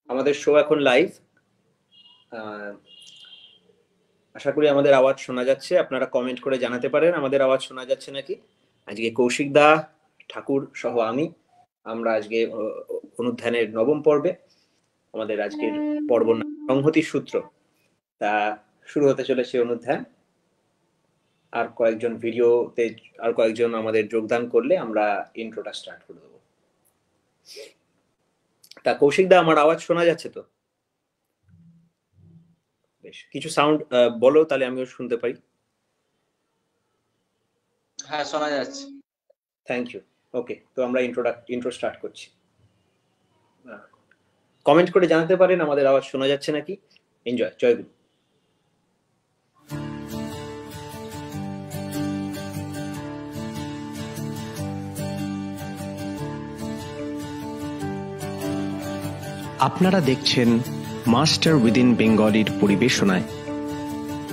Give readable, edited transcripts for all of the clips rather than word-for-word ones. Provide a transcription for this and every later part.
আমাদের শো এখন লাইভ। আশা করি আমাদের আওয়াজ শোনা যাচ্ছে। আপনারা কমেন্ট করে জানাতে পারেন আমাদের আওয়াজ শোনা যাচ্ছে নাকি। আজকে কৌশিক দা, ঠাকুর সহ আমরা আজকে অনুধ্যানের নবম পর্বে। আমাদের আজকের পর্ব নাম সংহতির সূত্র। তা শুরু হতে চলেছে অনুধ্যান। আর কয়েকজন আমাদের যোগদান করলে আমরা ইন্ট্রোটা স্টার্ট করে দেবো। তা কৌশিক দা, আমার আওয়াজ শোনা যাচ্ছে তো? বেশ, কিছু সাউন্ড বলো, তাহলে আমিও শুনতে পারি। হ্যাঁ, শোনা যাচ্ছে। Thank you. ওকে, তো আমরা ইন্ট্রো স্টার্ট করছি। কমেন্ট করে জানাতে পারেন আমাদের আওয়াজ শোনা যাচ্ছে নাকি। এনজয়, জয়গুরু। আপনারা দেখছেন মাস্টার উইদিন বেঙ্গলির পরিবেশনায়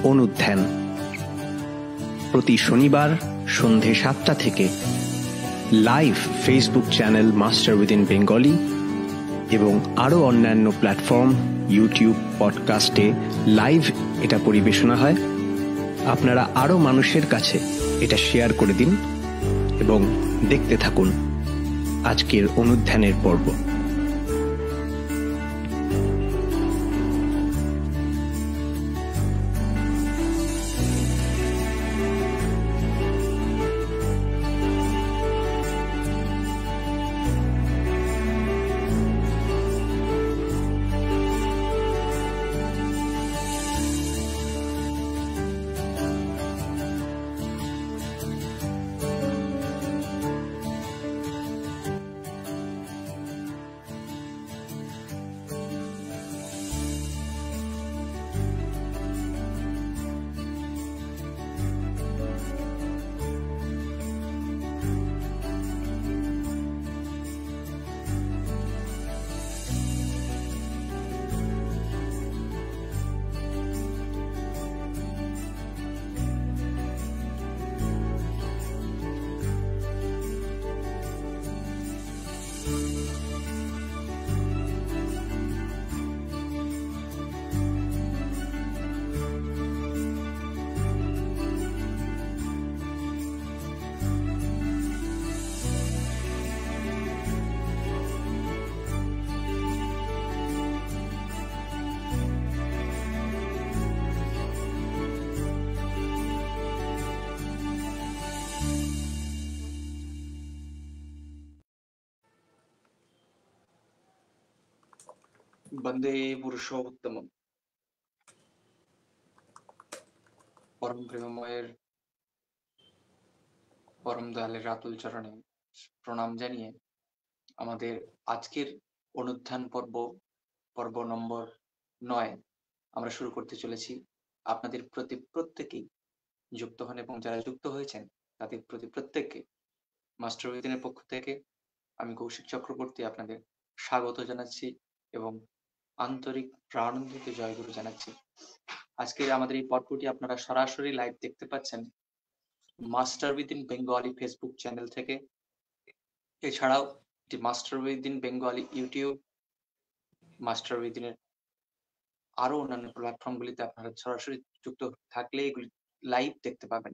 অনুধ্যান, প্রতি শনিবার সন্ধে 7টা থেকে live Facebook channel master within Bengali এবং আরও অন্যান্য প্ল্যাটফর্ম, ইউটিউব, পডকাস্টে লাইভ এটা পরিবেশনা হয়। আপনারা আরও মানুষের কাছে এটা শেয়ার করে দিন এবং দেখতে থাকুন আজকের অনুধ্যানের পর্ব। বন্দে পুরুষোত্তমম। পরম প্রেমময়ের পরম দয়ালের রাতুল চরণে প্রণাম জানিয়ে আমাদের আজকের অনুধ্যান পর্ব নম্বর 9 আমরা শুরু করতে চলেছি। আপনাদের প্রত্যেকেই যুক্ত হন এবং যারা যুক্ত হয়েছেন তাদের প্রত্যেককে মাস্টার উইদিনের পক্ষ থেকে আমি কৌশিক চক্রবর্তী আপনাদের স্বাগত জানাচ্ছি এবং আন্তরিক প্রাণান্বিত জয়গুরু জানাচ্ছি। আজকে আমাদের এই পর্বটি আপনারা সরাসরি লাইভ দেখতে পাচ্ছেন master within Bengali Facebook channel থেকে। এছাড়াও master within Bengali YouTube, master উইদিনের আরো অন্যান্য প্ল্যাটফর্মগুলিতে আপনারা সরাসরি যুক্ত থাকলে এগুলি লাইভ দেখতে পাবেন।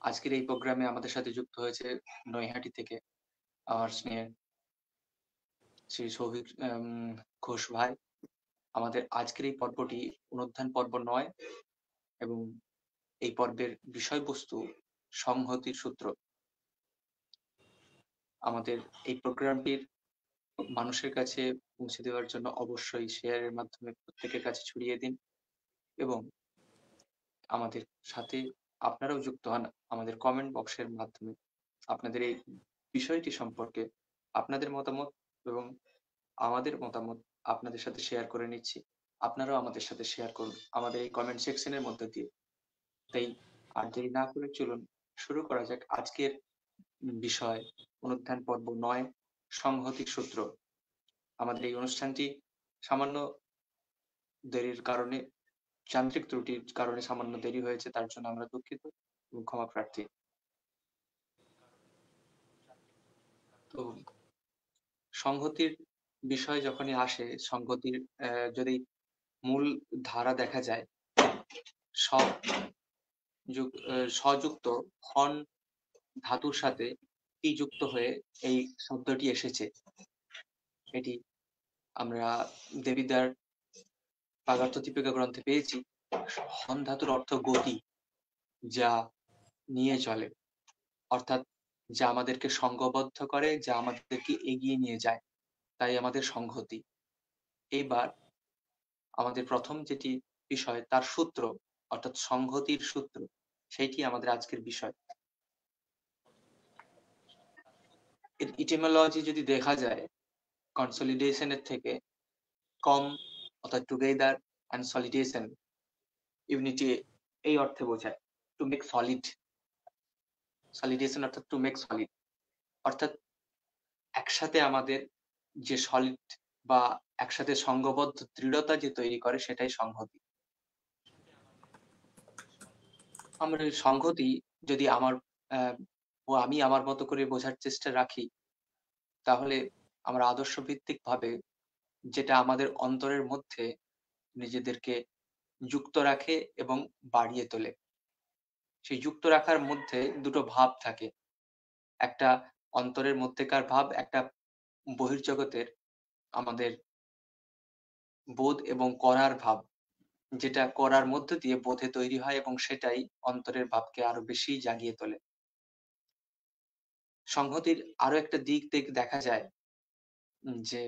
আজকের এই প্রোগ্রামে আমাদের সাথে যুক্ত হয়েছে নৈহাটি থেকে আমার স্নেহের শ্রী সৌভিক ঘোষ ভাই। আমাদের আজকের এই পর্বটি অনুধ্যান পর্ব 9 এবং এই পর্বের বিষয়বস্তু সংহতির সূত্র। আমাদের এই প্রোগ্রামটির মানুষের কাছে পৌঁছে দেওয়ার জন্য অবশ্যই শেয়ারের মাধ্যমে প্রত্যেকের কাছে ছড়িয়ে দিন এবং আমাদের সাথে আপনারাও যুক্ত হন আমাদের কমেন্ট বক্সের মাধ্যমে। আপনাদের এই বিষয়টি সম্পর্কে আপনাদের মতামত এবং আমাদের মতামত আপনাদের সাথে শেয়ার করে নিচ্ছি। আপনারাও আমাদের সাথে শেয়ার করুন আমাদের এই কমেন্ট সেকশনের মধ্যে দিয়ে। তাই আর দেরি না করে চলুন শুরু করা যাক আজকের বিষয় অনুধ্যান পর্ব 9 সংহতির সূত্র। আমাদের এই অনুষ্ঠানটি সামান্য দেরির কারণে, যান্ত্রিক ত্রুটির কারণে সামান্য দেরি হয়েছে, তার জন্য আমরা দুঃখিত এবং ক্ষমা প্রার্থী। তো সংহতির বিষয় যখনই আসে সংগতির, যদি মূল ধারা দেখা যায়, সব স্বযুক্ত হন ধাতুর সাথে ই যুক্ত হয়ে এই শব্দটি এসেছে। এটি আমরা দেবিদ্বার পাগার্থদীপিকা গ্রন্থে পেয়েছি। হন ধাতুর অর্থ গতি, যা নিয়ে চলে, অর্থাৎ যা আমাদেরকে সংঘবদ্ধ করে, যা আমাদেরকে এগিয়ে নিয়ে যায়, তাই আমাদের সংহতি। এইবার আমাদের প্রথম যেটি বিষয়, তার সূত্র, অর্থাৎ সংহতির সূত্র, সেইটি আমাদের আজকের বিষয়। এর ইটিমোলজি যদি দেখা যায়, কনসলিডেশনের থেকে কম অর্থাৎ টুগেদার অ্যান্ড সলিডেশন, ইউনিটি এই অর্থে বোঝায়। টু মেক সলিড, সলিডেশন অর্থাৎ টু মেক সলিড, অর্থাৎ একসাথে আমাদের যে সলিড বা একসাথে সংঘবদ্ধ দৃঢ়তা যে তৈরি করে, সেটাই সংহতি। আমরা এই সংহতি যদি আমি আমার মতো করে বোঝার চেষ্টা রাখি, তাহলে আমরা আদর্শ ভিত্তিক ভাবে যেটা আমাদের অন্তরের মধ্যে নিজেদেরকে যুক্ত রাখে এবং বাড়িয়ে তোলে। সেই যুক্ত রাখার মধ্যে দুটো ভাব থাকে, একটা অন্তরের মধ্যেকার ভাব, একটা বহির্জগতের আমাদের বোধ এবং করার ভাব, যেটা করার মধ্য দিয়ে বোধে তৈরি হয় এবং সেটাই অন্তরের ভাবকে আরো বেশি জাগিয়ে তোলে। সংহতির আরো একটা দিক দেখা যায়, যে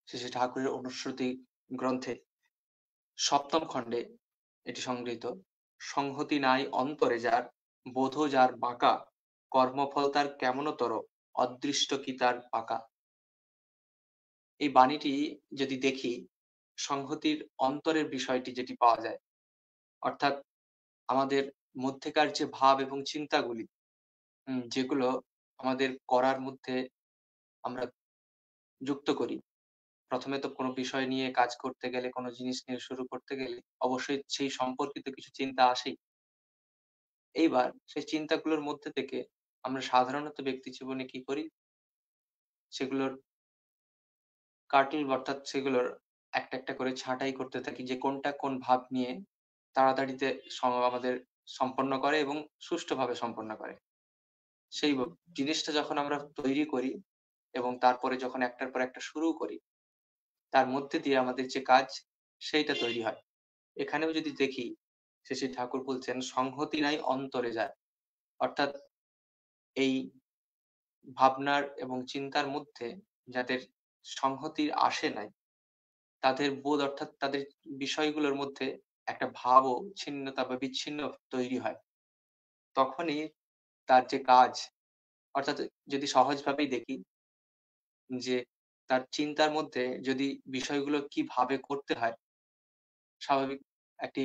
শ্রী শ্রী ঠাকুরের অনুশ্রুতি গ্রন্থে ৭ম খণ্ডে এটি সংগৃহীত। সংহতি নাই অন্তরে যার, বোধ যার বাঁকা, কর্মফল তার কেমনতর, অদৃষ্ট কি তার পাকা। এই বাণীটি যদি দেখি, সংহতির অন্তরের বিষয়টি যেটি পাওয়া যায়, অর্থাৎ আমাদের মধ্যেকার যে ভাব এবং চিন্তাগুলি, যেগুলো আমাদের করার মধ্যে আমরা যুক্ত করি। প্রথমে তো কোনো বিষয় নিয়ে কাজ করতে গেলে, কোনো জিনিস নিয়ে শুরু করতে গেলে অবশ্যই সেই সম্পর্কিত কিছু চিন্তা আসেই। এইবার সেই চিন্তাগুলোর মধ্যে থেকে আমরা সাধারণত ব্যক্তি জীবনে কি করি, সেগুলোর কার্টিল, অর্থাৎ সেগুলোর একটা একটা করে ছাঁটাই করতে থাকি, যে কোনটা কোন ভাব নিয়ে তাড়াতাড়িতে আমাদের সম্পন্ন করে এবং সুষ্ঠুভাবে সম্পন্ন করে। সেই জিনিসটা যখন আমরা তৈরি করি এবং তারপরে যখন একটার পর একটা শুরু করি, তার মধ্যে দিয়ে আমাদের যে কাজ, সেইটা তৈরি হয়। এখানেও যদি দেখি, শ্রী ঠাকুর বলছেন সংহতি নাই অন্তরে যায়, অর্থাৎ এই ভাবনার এবং চিন্তার মধ্যে যাদের সংহতি আসে নাই, তাদের বোধ, অর্থাৎ তাদের বিষয়গুলোর মধ্যে একটা ভাবও ছিন্নতা বা বিচ্ছিন্ন তৈরি হয়। তখনই তার যে কাজ, অর্থাৎ যদি সহজভাবেই দেখি, যে তার চিন্তার মধ্যে যদি বিষয়গুলো কিভাবে করতে হয়, স্বাভাবিক একটি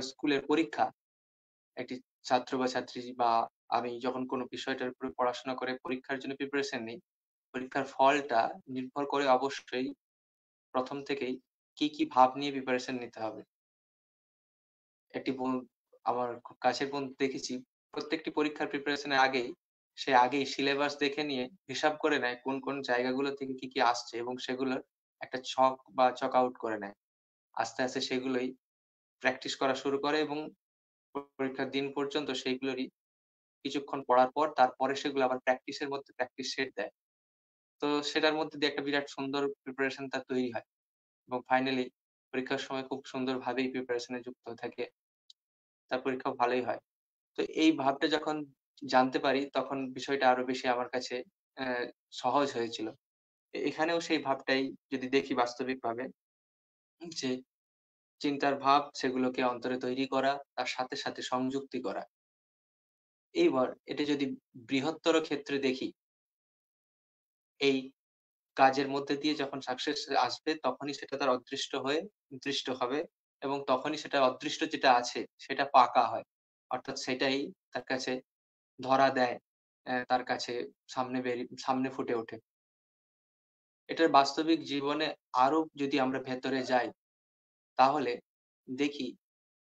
স্কুলের পরীক্ষা, একটি ছাত্র বা ছাত্রী বা আমি যখন কোনো বিষয়টার উপরে পড়াশোনা করে পরীক্ষার জন্য প্রিপারেশন নিই, পরীক্ষার ফলটা নির্ভর করে অবশ্যই প্রথম থেকেই কি কি ভাব নিয়ে প্রিপারেশন নিতে হবে। একটি আমার খুব কাছের বন্ধু দেখেছি, প্রত্যেকটি পরীক্ষার প্রিপারেশনের আগেই সে আগেই সিলেবাস দেখে নিয়ে হিসাব করে নেয় কোন কোন জায়গাগুলো থেকে কি কি আসছে এবং সেগুলোর একটা ছক বা চক আউট করে নেয়। আস্তে আস্তে সেগুলোই প্র্যাকটিস করা শুরু করে এবং পরীক্ষার দিন পর্যন্ত সেইগুলোরই কিছুক্ষণ পড়ার পর তারপরে সেগুলো আবার প্র্যাকটিসের মধ্যে প্র্যাকটিস সেট দেয়। তো সেটার মধ্যে দিয়ে একটা বিরাট সুন্দর প্রিপারেশন তার তৈরি হয় এবং ফাইনালি পরীক্ষার সময় খুব সুন্দরভাবেই প্রিপারেশনে যুক্ত থাকে। তার পরীক্ষাও ভালোই হয়। তো এই ভাবটা যখন জানতে পারি, তখন বিষয়টা আরো বেশি আমার কাছে অ্যা সহজ হয়েছিল। এখানেও সেই ভাবটাই যদি দেখি বাস্তবিকভাবে, যে চিন্তার ভাব সেগুলোকে অন্তরে তৈরি করা, তার সাথে সাথে সংযুক্তি করা। এইবার এটা যদি বৃহত্তর ক্ষেত্রে দেখি, এই কাজের মধ্যে দিয়ে যখন সাকসেস আসবে, তখনই সেটা তার অদৃষ্ট হয়ে দৃষ্ট হবে এবং তখনই সেটা অদৃষ্ট যেটা আছে সেটা পাকা হয়। অর্থাৎ সেটাই তার কাছে ধরা দেয়, তার কাছে সামনে ফুটে ওঠে। এটার বাস্তবিক জীবনে আরো যদি আমরা ভেতরে যাই, তাহলে দেখি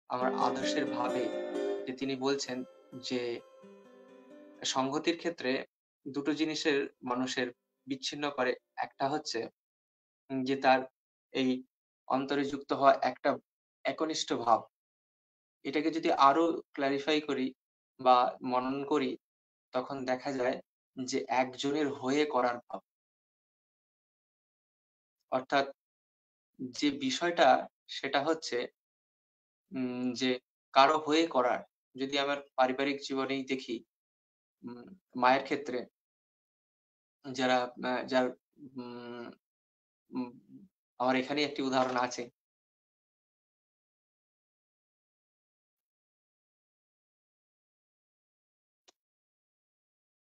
আমার আদর্শের ভাবে যে তিনি বলছেন যে সংহতির ক্ষেত্রে দুটো জিনিসের মানুষের বিচ্ছিন্ন করে, একটা হচ্ছে যে তার এই অন্তরে যুক্ত হওয়া একটা একনিষ্ঠ ভাব। এটাকে যদি আরো ক্লারিফাই করি বা মনন করি, তখন দেখা যায় যে একজনের হয়ে করার ভাব। অর্থাৎ যে বিষয়টা সেটা হচ্ছে যে কারো হয়ে করার। যদি আমার পারিবারিক জীবনেই দেখি, উম মায়ের ক্ষেত্রে যারা যার উম উম আমার এখানেই একটি উদাহরণ আছে।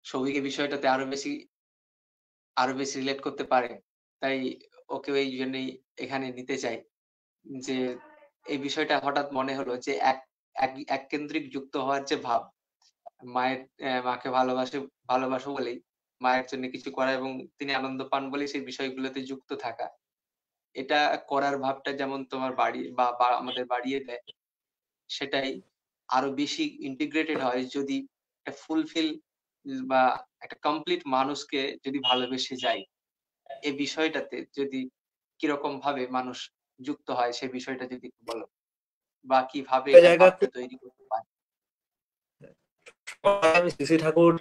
সৌভিক এই বিষয়টাতে আরো বেশি রিলেট করতে পারে। তাই ওকেও এই জন্যই এখানে নিতে চাই। যে এই বিষয়টা হঠাৎ মনে হলো যে এককেন্দ্রিক যুক্ত হওয়ার যে ভাব, মাকে ভালোবাসো বলেই মায়ের জন্য কিছু করা এবং তিনি আনন্দ পান বলেই সেই বিষয়গুলোতে যুক্ত থাকা। এটা করার ভাবটা যেমন তোমার বা আমাদের বাড়িয়ে দেয়, সেটাই আরো বেশি ইন্টিগ্রেটেড হয় যদি একটা ফুলফিল বা একটা কমপ্লিট মানুষকে যদি ভালোবেসে যাই। এই বিষয়টাতে যদি কিরকম ভাবে মানুষ যুক্ত হয় সেই বিষয়টা যদি একটু বলো, বা কিভাবে একটা এটা জায়গা ভাবটা খুব তৈরি করতে পারে। আমি শ্রী শ্রী ঠাকুর,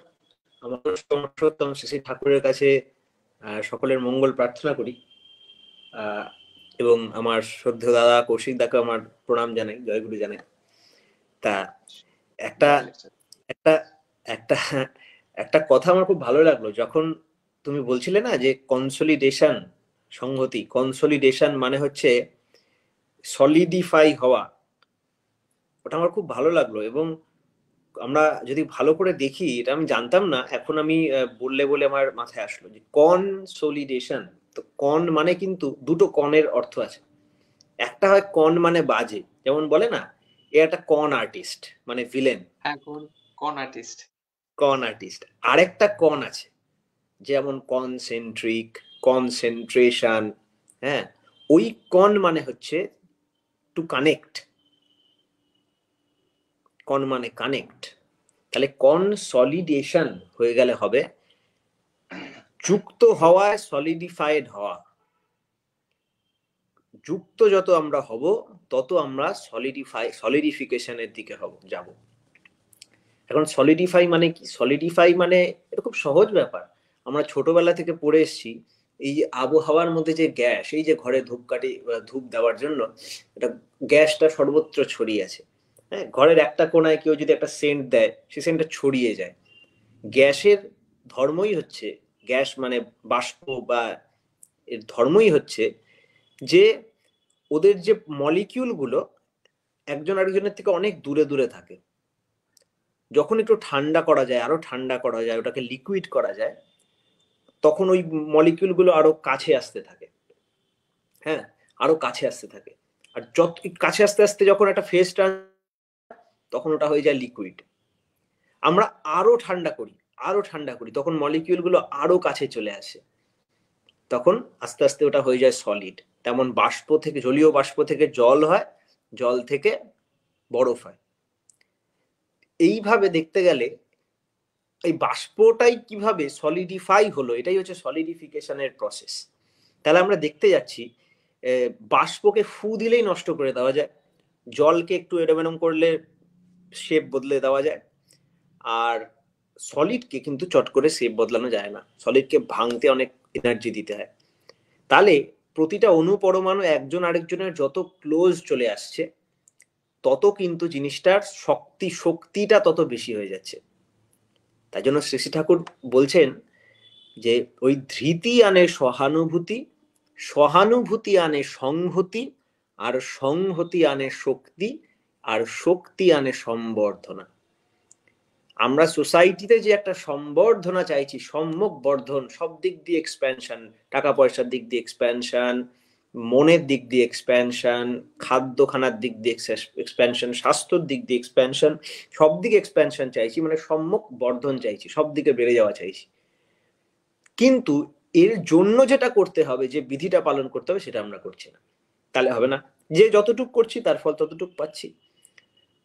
আমার সর্বোত্তম শ্রী শ্রী ঠাকুরের কাছে সকলের মঙ্গল প্রার্থনা করি, এবং আমার শ্রদ্ধেয় দাদা কৌশিক দাকে আমার প্রণাম জানাই, জয়গুরু জানাই। তা একটা একটা একটা একটা কথা আমার খুব ভালো লাগলো যখন তুমি বলছিলে না যে কনসলিডেশন, সংহতি। কনসলিডেশন মানে হচ্ছে সলিডিফাই হওয়া। ওটা আমার খুব ভালো লাগলো, এবং আমরা যদি ভালো করে দেখি, এটা আমি জানতাম না, এখন আমি বললে বলে আমার মাথায় আসলো যে কনসলিডেশন। তো কন মানে কিন্তু দুটো কনের অর্থ আছে। একটা হয় কন মানে বাজে, যেমন বলে না এ একটা কন আর্টিস্ট, মানে ভিলেন। হ্যাঁ, কোন আর্টিস্ট? কন আর্টিস্ট। আরেকটা কন আছে, যেমন কনসেন্ট্রিক, কনসেন্ট্রেশন। হ্যাঁ, ওই কন মানে হচ্ছে টু কানেক্ট। কন মানে কানেক্ট। তাহলে কনসলিডেশন হয়ে গেলে হবে যুক্ত হওয়ায় সলিডিফাইড হওয়া। যুক্ত যত আমরা হব তত আমরা সলিডিফিকেশনের দিকে যাব। এখন সলিডিফাই মানে কি? সলিডিফাই মানে এটা খুব সহজ ব্যাপার। আমরা ছোটবেলা থেকে পড়ে এসেছি, এই যে আবহাওয়ার মধ্যে যে গ্যাস, এই যে ঘরে ধূপকাঠি ধূপ দেওয়ার জন্য এটা গ্যাসটা সর্বত্র ছড়িয়ে আছে। হ্যাঁ, ঘরের একটা কোনায় কেউ যদি একটা সেন্ট দেয়, সে সেন্টটা ছড়িয়ে যায়। গ্যাসের ধর্মই হচ্ছে, গ্যাস মানে বাষ্প, বা এর ধর্মই হচ্ছে যে ওদের যে মলিকিউল গুলো একজন আরেকজনের থেকে অনেক দূরে দূরে থাকে। যখন একটু ঠান্ডা করা যায়, আরো ঠান্ডা করা যায়, ওটাকে লিকুইড করা যায়, তখন ওই মলিকিউল গুলো আরো কাছে আসতে থাকে। হ্যাঁ, আরো কাছে আসতে থাকে। আর যত কাছে আসতে আসতে যখন একটা ফেজ টার্ন, তখন ওটা হয়ে যায় লিকুইড। আমরা আরো ঠান্ডা করি, আরো ঠান্ডা করি, তখন মলিকিউল গুলো আরো কাছে চলে আসে, তখন আস্তে আস্তে ওটা হয়ে যায় সলিড। তেমন বাষ্প থেকে, জলীয় বাষ্প থেকে জল হয়, জল থেকে বরফ হয়। এইভাবে দেখতে গেলে এই বাষ্পটাই কিভাবে সলিডিফাই হলো, এটাই হচ্ছে সলিডিফিকেশনের প্রসেস। তাহলে আমরা দেখতে যাচ্ছি বাষ্পকে ফু দিলেই নষ্ট করে দেওয়া যায়, জলকে একটু এরম করলে শেপ বদলে দেওয়া যায়, আর সলিডকে কিন্তু চট করে শেপ বদলানো যায় না। সলিডকে ভাঙতে অনেক এনার্জি দিতে হয়। তাহলে প্রতিটা অণু পরমাণু একজন আরেকজনের যত ক্লোজ চলে আসছে, তত কিন্তু জিনিসটার শক্তিটা তত বেশি হয়ে যাচ্ছে। তাই জন্য শ্রী শ্রী ঠাকুর বলছেন যে ওই ধৃতি আনে সহানুভূতি, সহানুভূতি আনে সংহতি, আর সংহতি আনে শক্তি, আর শক্তি আনে সম্বর্ধনা। আমরা সোসাইটিতে যে একটা সম্বর্ধনা চাইছি, সম্যক বর্ধন, সব দিক দিয়ে এক্সপ্যানশন, টাকা পয়সার দিক দিয়ে এক্সপ্যানশন, মনের দিক দিয়ে এক্সপ্যানশন, খাদ্য খানার দিক দিয়ে এক্সপ্যানশন, স্বাস্থ্যের দিক দিয়ে এক্সপ্যানশন, সব দিকে এক্সপ্যানশন চাইছি, মানে সম্যক বর্ধন চাইছি, সব দিকে বেড়ে যাওয়া চাইছি। কিন্তু এর জন্য যেটা করতে হবে, যে বিধিটা পালন করতে হবে, সেটা আমরা করছি না। তাহলে হবে না। যে যতটুক করছি তার ফল ততটুক পাচ্ছি।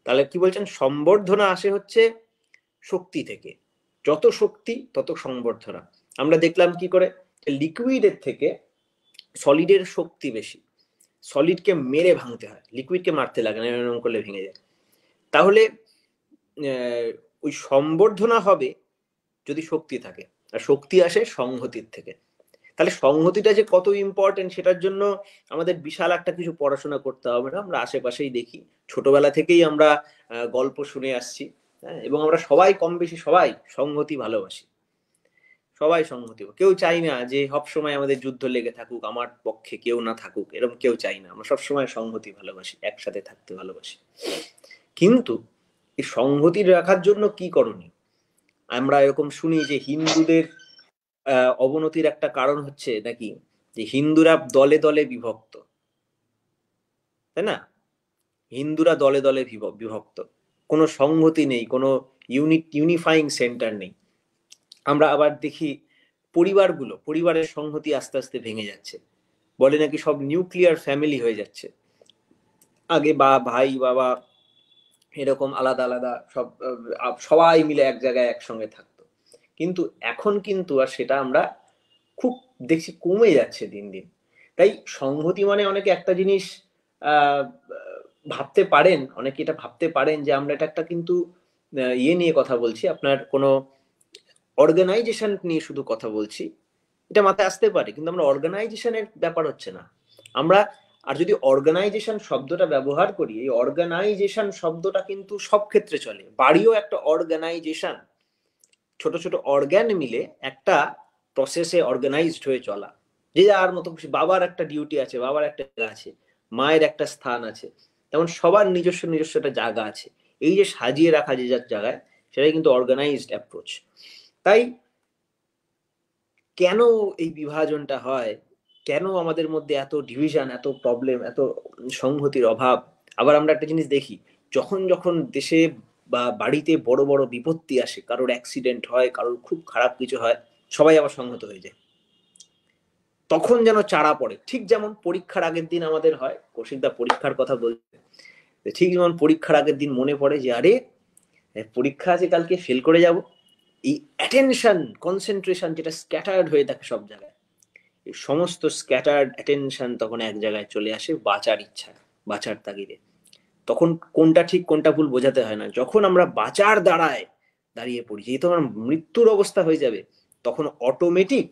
তাহলে কি বলছেন? সম্বর্ধনা আসে হচ্ছে শক্তি থেকে। যত শক্তি তত সংবর্ধনা। আমরা দেখলাম কি করে লিকুইডের থেকে সলিডের শক্তি বেশি, সলিডকে মেরে ভাঙতে হয়, লিকুইডকে মারতে লাগে না, এরকম করলে ভেঙে যায়। তাহলে ওই সম্বর্ধনা হবে যদি শক্তি থাকে, আর শক্তি আসে সংহতির থেকে। তাহলে সংহতিটা যে কত ইম্পর্টেন্ট সেটার জন্য আমাদের বিশাল একটা কিছু পড়াশোনা করতে হবে না, আমরা আশেপাশেই দেখি, ছোটবেলা থেকেই আমরা গল্প শুনে আসছি, হ্যাঁ, এবং আমরা সবাই কম বেশি সবাই সংহতি ভালোবাসি, সবাই সংহতি, কেউ চাই না যে সব সময় আমাদের যুদ্ধ লেগে থাকুক, আমার পক্ষে কেউ না থাকুক, এরকম কেউ চাই না, আমরা সবসময় সংহতি ভালোবাসি, একসাথে থাকতে ভালোবাসি। কিন্তু এই সংহতি রাখার জন্য কি করণীয়? আমরা এরকম শুনি যে হিন্দুদের অবনতির একটা কারণ হচ্ছে নাকি যে হিন্দুরা দলে দলে বিভক্ত, তাই না? হিন্দুরা দলে দলে বিভক্ত, কোনো সংহতি নেই, কোনো ইউনিফাইং সেন্টার নেই। আমরা আবার দেখি পরিবারের সংহতি আস্তে আস্তে ভেঙে যাচ্ছে, বলে নাকি সব নিউক্লিয়ার ফ্যামিলি হয়ে যাচ্ছে। আগে ভাই বাবা এরকম আলাদা আলাদা সব সবাই মিলে এক জায়গায় একসঙ্গে থাকতো, কিন্তু এখন কিন্তু আর সেটা আমরা খুব দেখছি কমে যাচ্ছে দিন দিন। তাই সংহতি মানে অনেকে একটা জিনিস ভাবতে পারেন, অনেকে এটা ভাবতে পারেন যে আমরা এটা একটা কিন্তু ইয়ে নিয়ে কথা বলছি, আপনার কোনো অর্গানাইজেশন নিয়ে শুধু কথা বলছি, এটা মাথায় আসতে পারে, কিন্তু আমরা অর্গানাইজেশনের ব্যাপার হচ্ছে না। আমরা আর যদি অর্গানাইজেশন শব্দটা ব্যবহার করি, এই অর্গানাইজেশন শব্দটা কিন্তু সব ক্ষেত্রে চলে, বাড়িও একটা অর্গানাইজেশন, ছোট ছোট অর্গান মিলে একটা প্রসেসে অর্গানাইজড হয়ে চলা, যে যার মতো খুশি, বাবার একটা ডিউটি আছে, বাবার একটা জায়গা আছে, মায়ের একটা স্থান আছে, তেমন সবার নিজস্ব নিজস্ব একটা জায়গা আছে, এই যে সাজিয়ে রাখা যে যার জায়গায়, সেটাই কিন্তু অর্গানাইজড অ্যাপ্রোচ। তাই কেন এই বিভাজনটা হয়, কেন আমাদের মধ্যে এত ডিভিশন, এত প্রবলেম, এত সংহতির অভাব? আবার আমরা একটা জিনিস দেখি, যখন যখন দেশে বা বাড়িতে বড় বড় বিপত্তি আসে, কারোর অ্যাক্সিডেন্ট হয়, কারোর খুব খারাপ কিছু হয়, সবাই আবার সংহত হয়ে যায়, তখন যেন চাড়া পড়ে। ঠিক যেমন পরীক্ষার আগের দিন আমাদের হয়, কৌশিকদা পরীক্ষার কথা বলছে, ঠিক যেমন পরীক্ষার আগের দিন মনে পড়ে যে আরে পরীক্ষা আছে কালকে, ফেল করে যাব, এই অ্যাটেনশন কনসেন্ট্রেশন যেটা স্ক্যাটার্ড হয়ে থাকে সব জায়গায়, এই সমস্ত স্ক্যাটার্ড অ্যাটেনশন তখন এক জায়গায় চলে আসে বাঁচার ইচ্ছা, বাঁচার তাগিদে। তখন কোনটা ঠিক কোনটা ভুল বোঝাতে হয় না, যখন আমরা বাঁচার দাঁড়িয়ে পড়ি, যেহেতু আমার মৃত্যুর অবস্থা হয়ে যাবে, তখন অটোমেটিক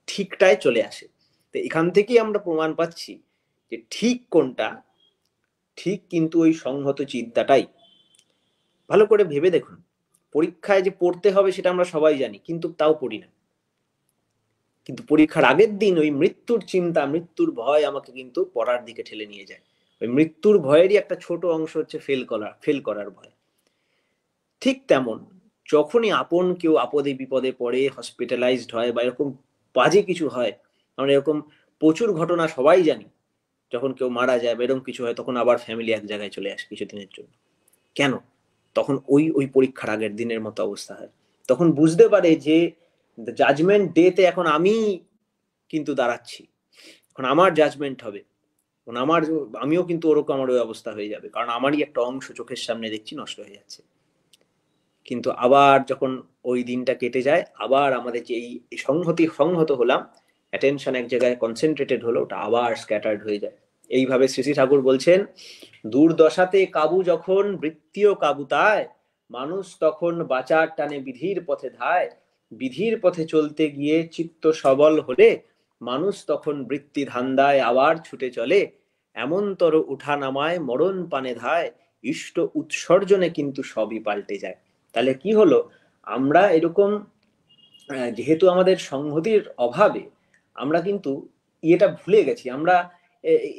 ঠিকটায় চলে আসে। তো এখান থেকেই আমরা প্রমাণ পাচ্ছি যে ঠিক কোনটা, ঠিক কিন্তু ওই সংহত চিন্তাটাই। ভালো করে ভেবে দেখুন, পরীক্ষায় যে পড়তে হবে সেটা আমরা সবাই জানি, কিন্তু তাও পড়ি না, কিন্তু পরীক্ষার আগের দিন ওই মৃত্যুর চিন্তা, মৃত্যুর ভয় আমাকে কিন্তু পড়ার দিকে ঠেলে নিয়ে যায়। ওই মৃত্যুর ভয়েরই একটা ছোট অংশ হচ্ছে ফেল করার ভয়। ঠিক তেমন যখনই আপন কেউ আপদে বিপদে পড়ে, হসপিটালাইজড হয়, বা এরকম বাজে কিছু হয়, আমরা এরকম প্রচুর ঘটনা সবাই জানি, যখন কেউ মারা যায় বা এরকম কিছু হয়, তখন আবার ফ্যামিলি এক জায়গায় চলে আসে কিছুদিনের জন্য। কেন? তখন ওই পরীক্ষার আগের দিনের মতো অবস্থা হয়, তখন বুঝতে পারে যে জাজমেন্ট ডেতে এখন আমি কিন্তু দাঁড়াচ্ছি, এখন আমার জাজমেন্ট হবে, এখন আমিও কিন্তু ওরকম আমার ওই অবস্থা হয়ে যাবে, কারণ আমারই একটা অংশ চোখের সামনে দেখছি নষ্ট হয়ে যাচ্ছে। কিন্তু আবার যখন ওই দিনটা কেটে যায়, আবার আমাদের যে এই সংহত হলাম, অ্যাটেনশন এক জায়গায় কনসেন্ট্রেটেড হলো, ওটা আবার স্ক্যাটার্ড হয়ে যায়। এইভাবে শ্রী শ্রী ঠাকুর বলছেন, দুর্দশাতে কাবু যখন বৃত্তীয় কাবুতায়, মানুষ তখন বাঁচার টানে বিধির পথে ধায়, বিধির পথে চলতে গিয়ে চিত্ত সবল হলে, মানুষ তখন বৃত্তি ধান্দায় আবার ছুটে চলে, এমনতর উঠা নামায় মরণ পানে ধায়, ইষ্ট উৎসর্জনে কিন্তু সবই পাল্টে যায়। তাহলে কি হলো, আমরা এরকম যেহেতু আমাদের সংহতির অভাবে আমরা কিন্তু ইয়েটা ভুলে গেছি, আমরা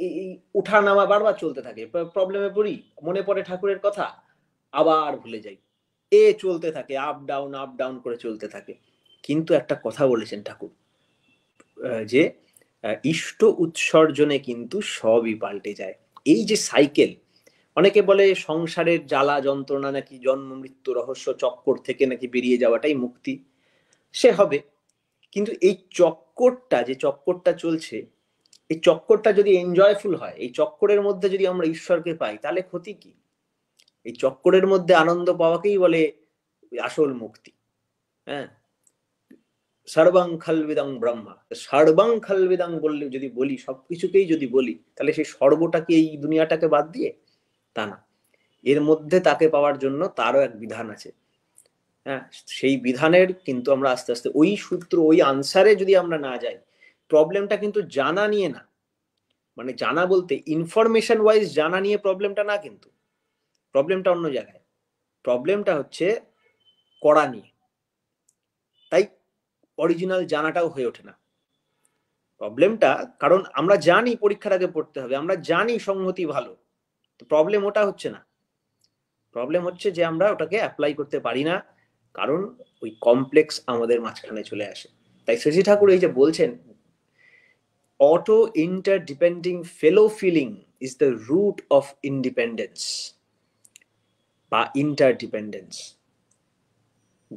এই উঠা নামা বারবার চলতে থাকে, প্রবলেমে পড়ি, মনে পড়ে ঠাকুরের কথা, আবার ভুলে যাই, চলতে থাকে, আপ ডাউন করে চলতে থাকে। কিন্তু একটা কথা বলেছেন ঠাকুর, যে ইষ্ট উৎসর্জনে কিন্তু সবই পাল্টে যায়। এই যে সাইকেল, অনেকে বলে সংসারের জ্বালা যন্ত্রণা নাকি জন্ম মৃত্যু রহস্য চক্কর থেকে নাকি বেরিয়ে যাওয়াটাই মুক্তি, সে হবে, কিন্তু এই চক্করটা চলছে, এই চক্করটা যদি এনজয়ফুল হয়, এই চক্করের মধ্যে যদি আমরা ঈশ্বরকে পাই, তাহলে ক্ষতি কি? এই চক্করের মধ্যে আনন্দ পাওয়াকেই বলে আসল মুক্তি। হ্যাঁ, সর্বং খলবিদং ব্রহ্মা। সর্বং খলবিদং বললে যদি বলি, সবকিছুকেই যদি বলি, তাহলে সেই সর্বটাকে, এই দুনিয়াটাকে বাদ দিয়ে? তা না, এর মধ্যে তাকে পাওয়ার জন্য তারও এক বিধান আছে। হ্যাঁ, সেই বিধানের কিন্তু আমরা আস্তে আস্তে ওই সূত্র, ওই আনসারে যদি আমরা না যাই, প্রবলেমটা কিন্তু জানা নিয়ে না, মানে জানা বলতে ইনফরমেশন ওয়াইজ জানা নিয়ে প্রবলেমটা না, কিন্তু প্রবলেমটা অন্য জায়গায়। প্রবলেমটা হচ্ছে করা নিয়ে। তাই অরিজিনাল জানাটাও হয়ে ওঠে না প্রবলেমটা, কারণ আমরা জানি পরীক্ষার আগে পড়তে হবে, আমরা জানি সংহতি ভালো, তো প্রবলেম ওটা হচ্ছে না। প্রবলেম হচ্ছে যে আমরা ওটাকে অ্যাপ্লাই করতে পারি না, কারণ ওই কমপ্লেক্স আমাদের মাঝখানে চলে আসে। তাই শশী ঠাকুর এই যে বলছেন, auto interdepending fellow feeling is the root of independence বা ইন্টারডিপেন্ডেন্স।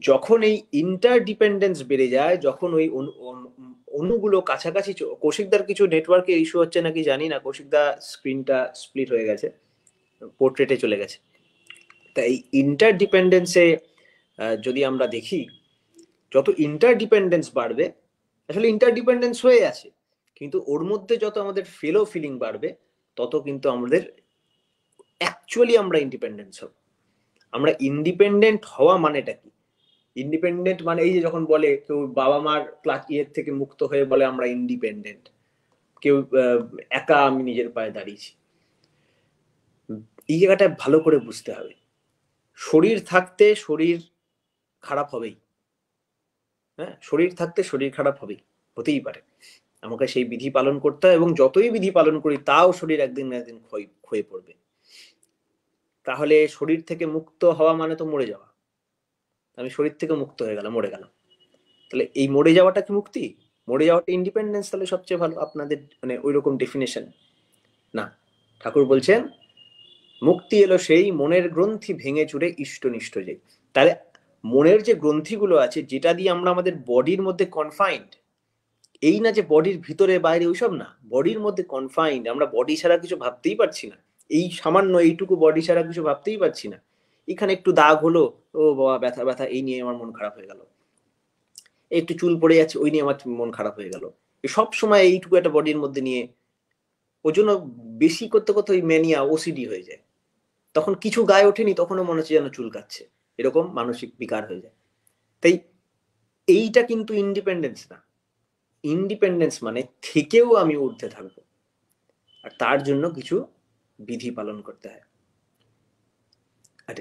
যখন এই ইন্টারডিপেন্ডেন্স বেড়ে যায়, যখন ওই অণুগুলো কাছাকাছি, কৌশিকদার কিছু নেটওয়ার্কের ইস্যু হচ্ছে নাকি জানি না, কৌশিকদা স্ক্রিনটা স্প্লিট হয়ে গেছে, পোর্ট্রেটে চলে গেছে। তাই ইন্টারডিপেন্ডেন্সে যদি আমরা দেখি, যত ইন্টারডিপেন্ডেন্স বাড়বে, আসলে ইন্টারডিপেন্ডেন্স হয়ে আছে, কিন্তু ওর মধ্যে যত আমাদের ফেলো ফিলিং বাড়বে, তত কিন্তু আমাদের অ্যাকচুয়ালি আমরা ইন্ডিপেন্ডেন্স হব। আমরা ইন্ডিপেন্ডেন্ট হওয়া মানেটা কি? ইন্ডিপেন্ডেন্ট মানে এই যে যখন বলে কেউ বাবা মার ক্লাস ইয়ের থেকে মুক্ত হয়ে বলে আমরা ইন্ডিপেন্ডেন্ট, কেউ একা আমি নিজের পায়ে দাঁড়িয়েছি। এই জায়গাটা ভালো করে বুঝতে হবে। শরীর থাকতে শরীর খারাপ হবেই, হ্যাঁ, শরীর থাকতে শরীর খারাপ হবেই, হতেই পারে। আমাকে সেই বিধি পালন করতে হয়, এবং যতই বিধি পালন করি তাও শরীর একদিন না একদিন ক্ষয়ে পড়বে। তাহলে শরীর থেকে মুক্ত হওয়া মানে তো মরে যাওয়া। আমি শরীর থেকে মুক্ত হয়ে গেলাম, মরে গেলাম, তাহলে এই মরে যাওয়াটা কি মুক্তি? মরে যাওয়াটা ইন্ডিপেন্ডেন্স? তাহলে সবচেয়ে ভালো আপনাদের মানে ওই রকম ডেফিনেশন না। ঠাকুর বলছেন মুক্তি এলো সেই মনের গ্রন্থি ভেঙে চুরে ইষ্টনিষ্ঠ যেই। তাহলে মনের যে গ্রন্থিগুলো আছে, যেটা দিয়ে আমরা আমাদের বডির মধ্যে কনফাইন্ড, এই না যে বডির ভিতরে বাইরে ওইসব না, বডির মধ্যে কনফাইন্ড, আমরা বডি ছাড়া কিছু ভাবতেই পারছি না, এই সামান্য এইটুকু বডি ছাড়া কিছু ভাবতেই পারছি না। এখানে একটু দাগ হলো, ও বাবা ব্যথা ব্যথা, এই নিয়ে আমার মন খারাপ হয়ে গেল। একটু চুল পড়ে যাচ্ছে, ওই নিয়ে আমার মন খারাপ হয়ে গেল। সব সময় এইটুকু একটা বডির মধ্যে নিয়ে, ওই জন্য বেশি করতে করতে ওই ম্যানিয়া, ওসিডি হয়ে যায়। তখন কিছু গায়ে ওঠেনি, তখনও মনে হচ্ছে যেন চুলকাচ্ছে, এরকম মানসিক বিকার হয়ে যায়। তাই এইটা কিন্তু ইন্ডিপেন্ডেন্স না। ইন্ডিপেন্ডেন্স মানে থেকেও আমি ঊর্ধ্বে থাকবো, আর তার জন্য কিছু বিধি পালন করতে হয়। আর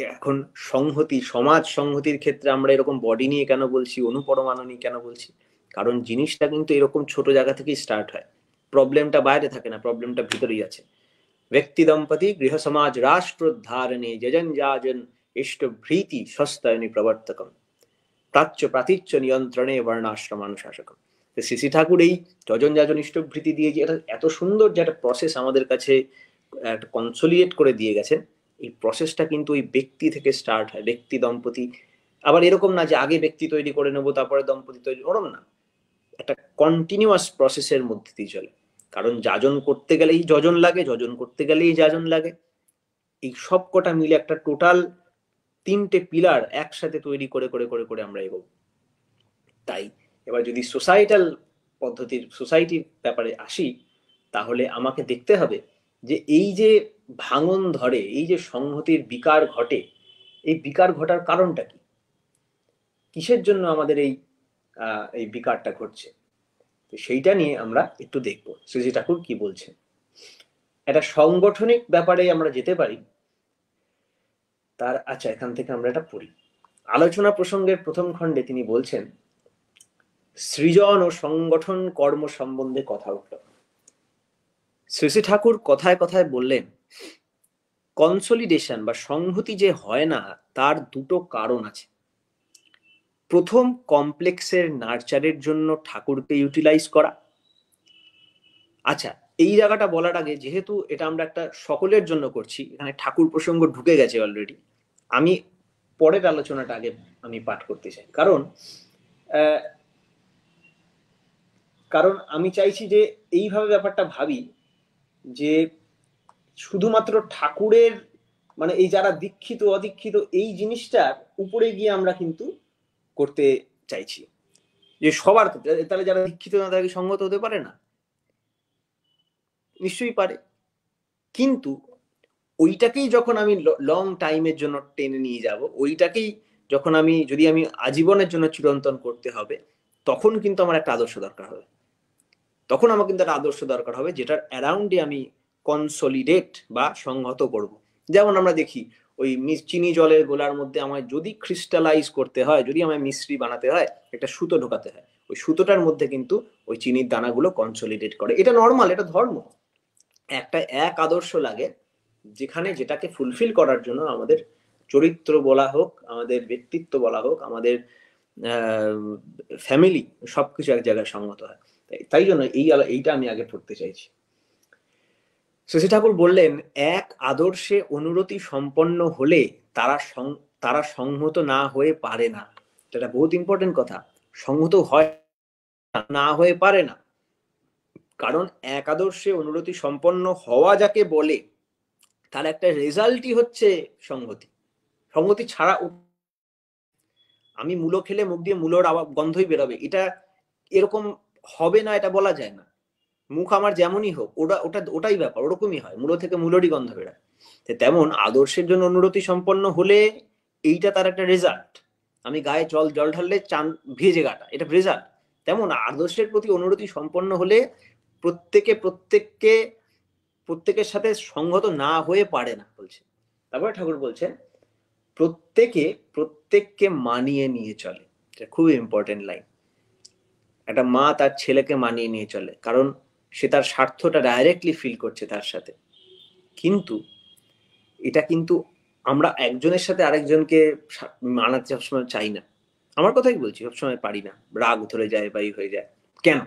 এখন সংহতি, সমাজ সংহতির ক্ষেত্রে আমরা এরকম বডি নিয়ে কেন বলছি, অনুপরমাণু নিয়ে কেন বলছি? কারণ জিনিসটা কিন্তু এরকম ছোট জায়গা থেকেই স্টার্ট হয়। প্রবলেমটা বাইরে থাকে না, প্রবলেমটা ভিতরেই আছে। ব্যক্তি দম্পতি গৃহ সমাজ রাষ্ট্রোদ্ধারণে যজন যাজন ইষ্ট ভীতি সস্তায়নী প্রবর্তকম প্রাচ্য প্রাতিচ্য নিয়ন্ত্রণে বর্ণাশ্রমানুশাসকম। শ্রী ঠাকুর এই যজন যাজন ইষ্টভৃতি দিয়ে যে এত সুন্দর যে একটা প্রসেস আমাদের কাছে একটা কনসোলিডেট করে দিয়ে গেছেন, এই প্রসেসটা কিন্তু ওই ব্যক্তি থেকে স্টার্ট হয়। ব্যক্তি দম্পতি, আবার এরকম না যে আগে ব্যক্তি তৈরি করে নেবো তারপরে দম্পতি তৈরি, ওরম না, একটা কন্টিনিউয়াস প্রসেসের মধ্যে দিয়ে চলে। কারণ যাজন করতে গেলেই যজন লাগে, যজন করতে গেলেই যাজন লাগে, এই সব কটা মিলে একটা টোটাল 3টে পিলার একসাথে তৈরি করে করে করে করে আমরা এগোবো। তাই এবার যদি সোসাইটাল পদ্ধতির, সোসাইটির ব্যাপারে আসি, তাহলে আমাকে দেখতে হবে যে এই যে ভাঙন ধরে, এই যে সংহতির বিকার ঘটে, এই বিকার ঘটার কারণটা কি, কিসের জন্য আমাদের এই বিকারটা ঘটছে, সেইটা নিয়ে আমরা একটু দেখবো শ্রী ঠাকুর কি বলছেন। একটা সাংগঠনিক ব্যাপারে আমরা যেতে পারি তার, আচ্ছা এখান থেকে আমরা এটা পড়ি। আলোচনা প্রসঙ্গের প্রথম খণ্ডে তিনি বলছেন সৃজন ও সংগঠন কর্ম সম্বন্ধে কথা উঠল। শ্রী ঠাকুর কথায় কথায় বললেন কনসলিডেশন বা সংহতি যে হয় না, তার দুটো কারণ আছে। প্রথম, কমপ্লেক্সের নার্চারের জন্য ঠাকুরকে ইউটিলাইজ করা। আচ্ছা, এই জায়গাটা বলার আগে, যেহেতু এটা আমরা একটা সকলের জন্য করছি, এখানে ঠাকুর প্রসঙ্গ ঢুকে গেছে অলরেডি, আমি পরের আলোচনাটা আগে আমি পাঠ করতে চাই। কারণ আমি চাইছি যে এইভাবে ব্যাপারটা ভাবি যে শুধুমাত্র ঠাকুরের মানে এই যারা দীক্ষিত অদীক্ষিত এই জিনিসটার উপরে গিয়ে আমরা কিন্তু করতে চাইছি। যে সবার ক্ষেত্রে, তাহলে যারা দীক্ষিত না তারা কি সঙ্গত হতে পারে না? নিশ্চয়ই পারে। কিন্তু ওইটাকেই যখন আমি লং টাইমের জন্য টেনে নিয়ে যাব, ওইটাকেই যখন আমি, যদি আমি আজীবনের জন্য চিরন্তন করতে হবে, তখন কিন্তু আমার একটা আদর্শ দরকার হবে। তখন আমার কিন্তু একটা আদর্শ দরকার হবে যেটার অ্যারাউন্ডে আমি কনসলিডেট বা সংহত করব। যেমন আমরা দেখি ওই চিনি জলের গোলার মধ্যে আমায় যদি ক্রিস্টালাইজ করতে হয়, যদি আমায় মিশ্রি বানাতে হয়, একটা সুতো ঢোকাতে হয়, ওই সুতোটার মধ্যে কিন্তু ওই চিনির দানাগুলো কনসলিডেট করে। এটা নর্মাল, এটা ধর্ম। একটা এক আদর্শ লাগে যেখানে যেটাকে ফুলফিল করার জন্য আমাদের চরিত্র বলা হোক, আমাদের ব্যক্তিত্ব বলা হোক, আমাদের ফ্যামিলি, সবকিছু এক জায়গায় সঙ্গত হয়। তাই জন্য এইটা আমি আগে পড়তে চাইছি। শশী ঠাকুর বললেন, এক আদর্শে অনুরতি সম্পন্ন হলে তারা সংহত না হয়ে পারে না। এটা বহুত ইম্পর্টেন্ট কথা। সংহত হয় না হয়ে পারে না, কারণ এক আদর্শে অনুরতি সম্পন্ন হওয়া যাকে বলে তার একটা রেজাল্টই হচ্ছে সংহতি। সংহতি ছাড়া আমি মূলো খেলে মুখ দিয়ে মূলোর গন্ধই বেরোবে, এটা এরকম হবে না, এটা বলা যায় না। মুখ আমার যেমনই হোক, ওটাই ব্যাপার, ওরকমই হয়, মূলো থেকে মূলোরই গন্ধ বেরোয়। তেমন আদর্শের জন্য অনুরতি সম্পন্ন হলে এইটা তার একটা রেজাল্ট। আমি গায়ে জল ঢাললে চান ভেজে গাটা, এটা রেজাল্ট। তেমন আদর্শের প্রতি অনুরতি সম্পন্ন হলে প্রত্যেকের সাথে সংগত না হয়ে পারে না বলছে। তারপরে ঠাকুর বলছেন, প্রত্যেককে মানিয়ে নিয়ে চলে। এটা খুব ইম্পর্টেন্ট লাইন। একটা মা তার ছেলেকে মানিয়ে নিয়ে চলে, কারণ সে তার স্বার্থটা ডাইরেক্টলি ফিল করছে তার সাথে। কিন্তু এটা কিন্তু আমরা একজনের সাথে আরেকজনকে মানাতে সবসময় চাই না। আমার কথাই বলছি, সবসময় পারি না, রাগ ধরে যায় বা হয়ে যায়। কেন?